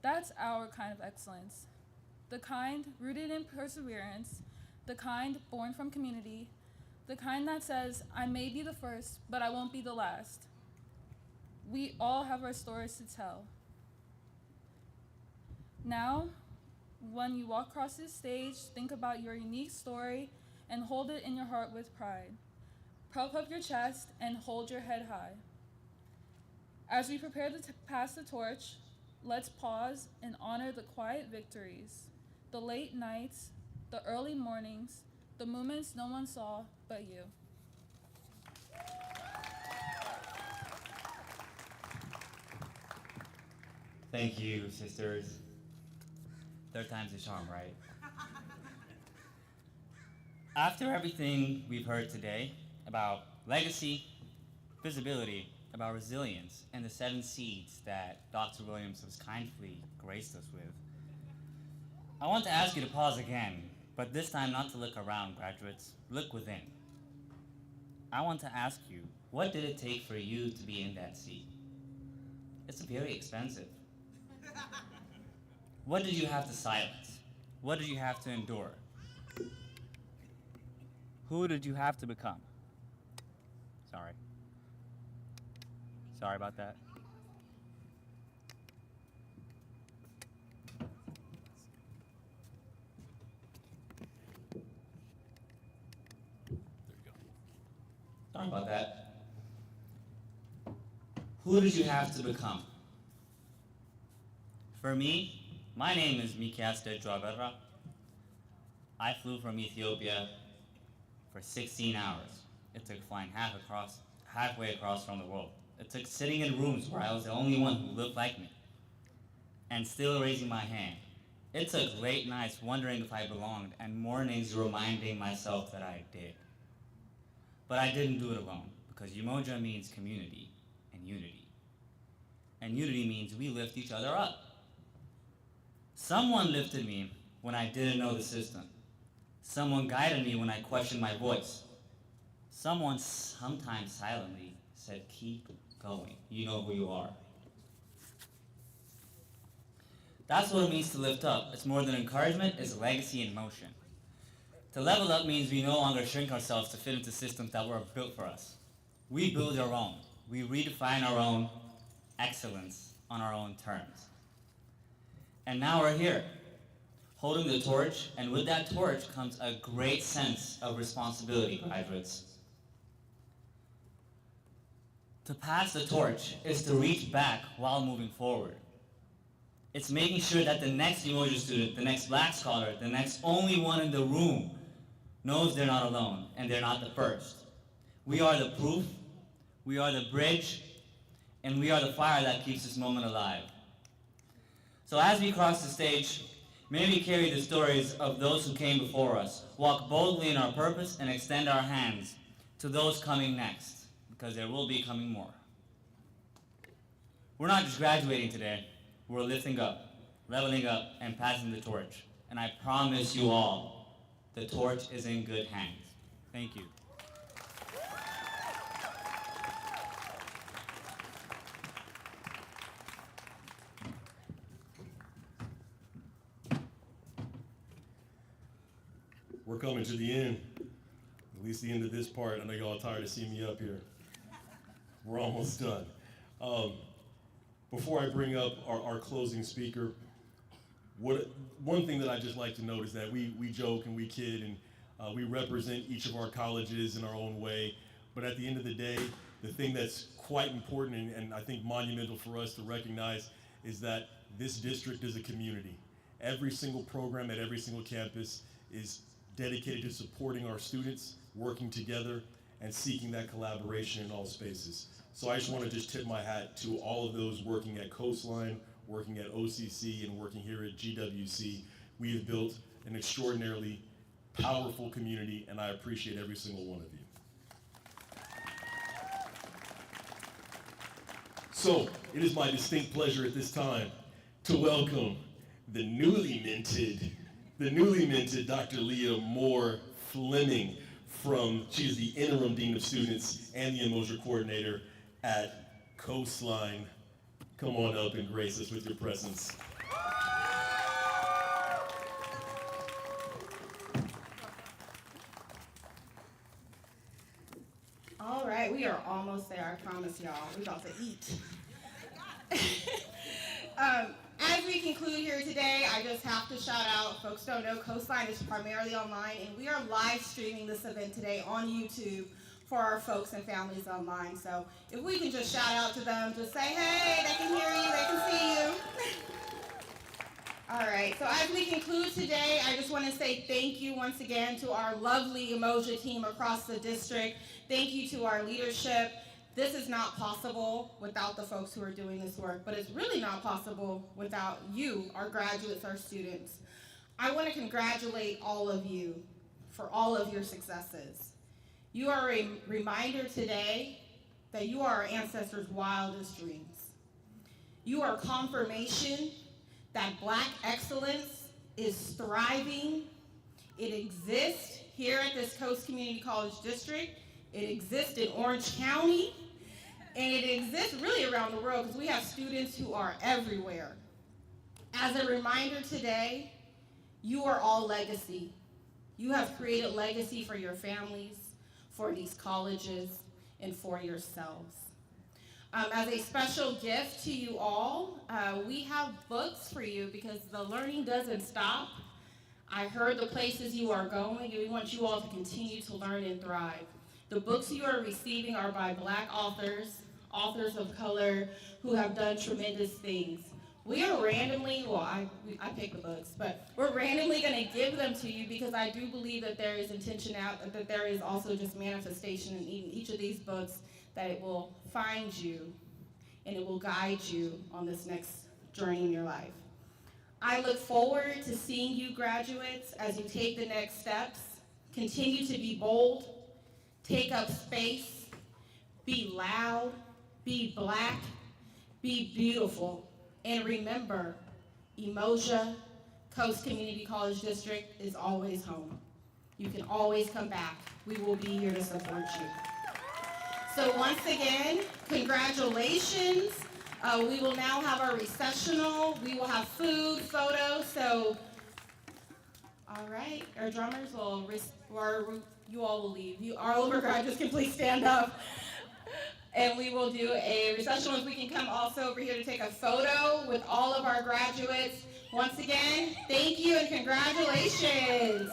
That's our kind of excellence. The kind rooted in perseverance, the kind born from community, the kind that says, I may be the first, but I won't be the last. We all have our stories to tell. Now, when you walk across this stage, think about your unique story and hold it in your heart with pride. Puff up your chest and hold your head high. As we prepare to pass the torch, let's pause and honor the quiet victories, the late nights, the early mornings, the moments no one saw but you. Thank you, sisters. Third time's a charm, right? After everything we've heard today about legacy, visibility, about resilience, and the 7 seeds that Dr. Williams has kindly graced us with, I want to ask you to pause again, but this time not to look around, graduates. Look within. I want to ask you, what did it take for you to be in that seat? It's very expensive. What did you have to silence? What did you have to endure? Who did you have to become? Sorry. Sorry about that. Sorry about that. Who did you have to become? For me, my name is Mikias Dejwaberra. I flew from Ethiopia for 16 hours. It took flying halfway across from the world. It took sitting in rooms where I was the only one who looked like me, and still raising my hand. It took late nights wondering if I belonged, and mornings reminding myself that I did. But I didn't do it alone, because Umoja means community and unity. And unity means we lift each other up. Someone lifted me when I didn't know the system. Someone guided me when I questioned my voice. Someone sometimes silently said, keep going. You know who you are. That's what it means to lift up. It's more than encouragement, it's legacy in motion. To level up means we no longer shrink ourselves to fit into systems that were built for us. We build our own. We redefine our own excellence on our own terms. And now we're here, holding the torch, and with that torch comes a great sense of responsibility, graduates. To pass the torch is to reach back while moving forward. It's making sure that the next Umoja student, the next Black scholar, the next only one in the room knows they're not alone and they're not the first. We are the proof, we are the bridge, and we are the fire that keeps this moment alive. So as we cross the stage, may we carry the stories of those who came before us, walk boldly in our purpose, and extend our hands to those coming next, because there will be coming more. We're not just graduating today, we're lifting up, leveling up, and passing the torch. And I promise you all, the torch is in good hands. Thank you. We're coming to the end, at least the end of this part. I know y'all tired of seeing me up here. We're almost done. Before I bring up our closing speaker, one thing that I just like to note is that we joke and we kid and we represent each of our colleges in our own way, but at the end of the day, the thing that's quite important and I think monumental for us to recognize is that this district is a community. Every single program at every single campus is dedicated to supporting our students, working together, and seeking that collaboration in all spaces. So I just want to tip my hat to all of those working at Coastline, working at OCC, and working here at GWC. We have built an extraordinarily powerful community, and I appreciate every single one of you. So it is my distinct pleasure at this time to welcome the newly minted Dr. Leah Moore Fleming she is the interim dean of students and the Umoja coordinator at Coastline. Come on up and grace us with your presence. All right, we are almost there, I promise y'all. We're about to eat. As we conclude here today, I just have to shout out, folks don't know, Coastline is primarily online, and we are live streaming this event today on YouTube for our folks and families online. So if we can just shout out to them, just say, hey, they can hear you, they can see you. All right, so as we conclude today, I just want to say thank you once again to our lovely Umoja team across the district. Thank you to our leadership. This is not possible without the folks who are doing this work, but it's really not possible without you, our graduates, our students. I want to congratulate all of you for all of your successes. You are a reminder today that you are our ancestors' wildest dreams. You are confirmation that Black excellence is thriving. It exists here at this Coast Community College District. It exists in Orange County. And it exists really around the world because we have students who are everywhere. As a reminder today, you are all legacy. You have created legacy for your families, for these colleges, and for yourselves. As a special gift to you all, we have books for you because the learning doesn't stop. I heard the places you are going, and we want you all to continue to learn and thrive. The books you are receiving are by Black authors, authors of color who have done tremendous things. We are randomly, well, I pick the books, but we're randomly going to give them to you because I do believe that there is intention out, that there is also just manifestation in each of these books, that it will find you and it will guide you on this next journey in your life. I look forward to seeing you graduates as you take the next steps. Continue to be bold, take up space, be loud, be Black, be beautiful, and remember, Umoja Coast Community College District is always home. You can always come back. We will be here to support you. So once again, congratulations. We will now have our recessional. We will have food, photos. So, all right, our drummers will, you all will leave. All of our graduates can please stand up. And we will do a recessional. If we can come also over here to take a photo with all of our graduates. Once again, thank you and congratulations.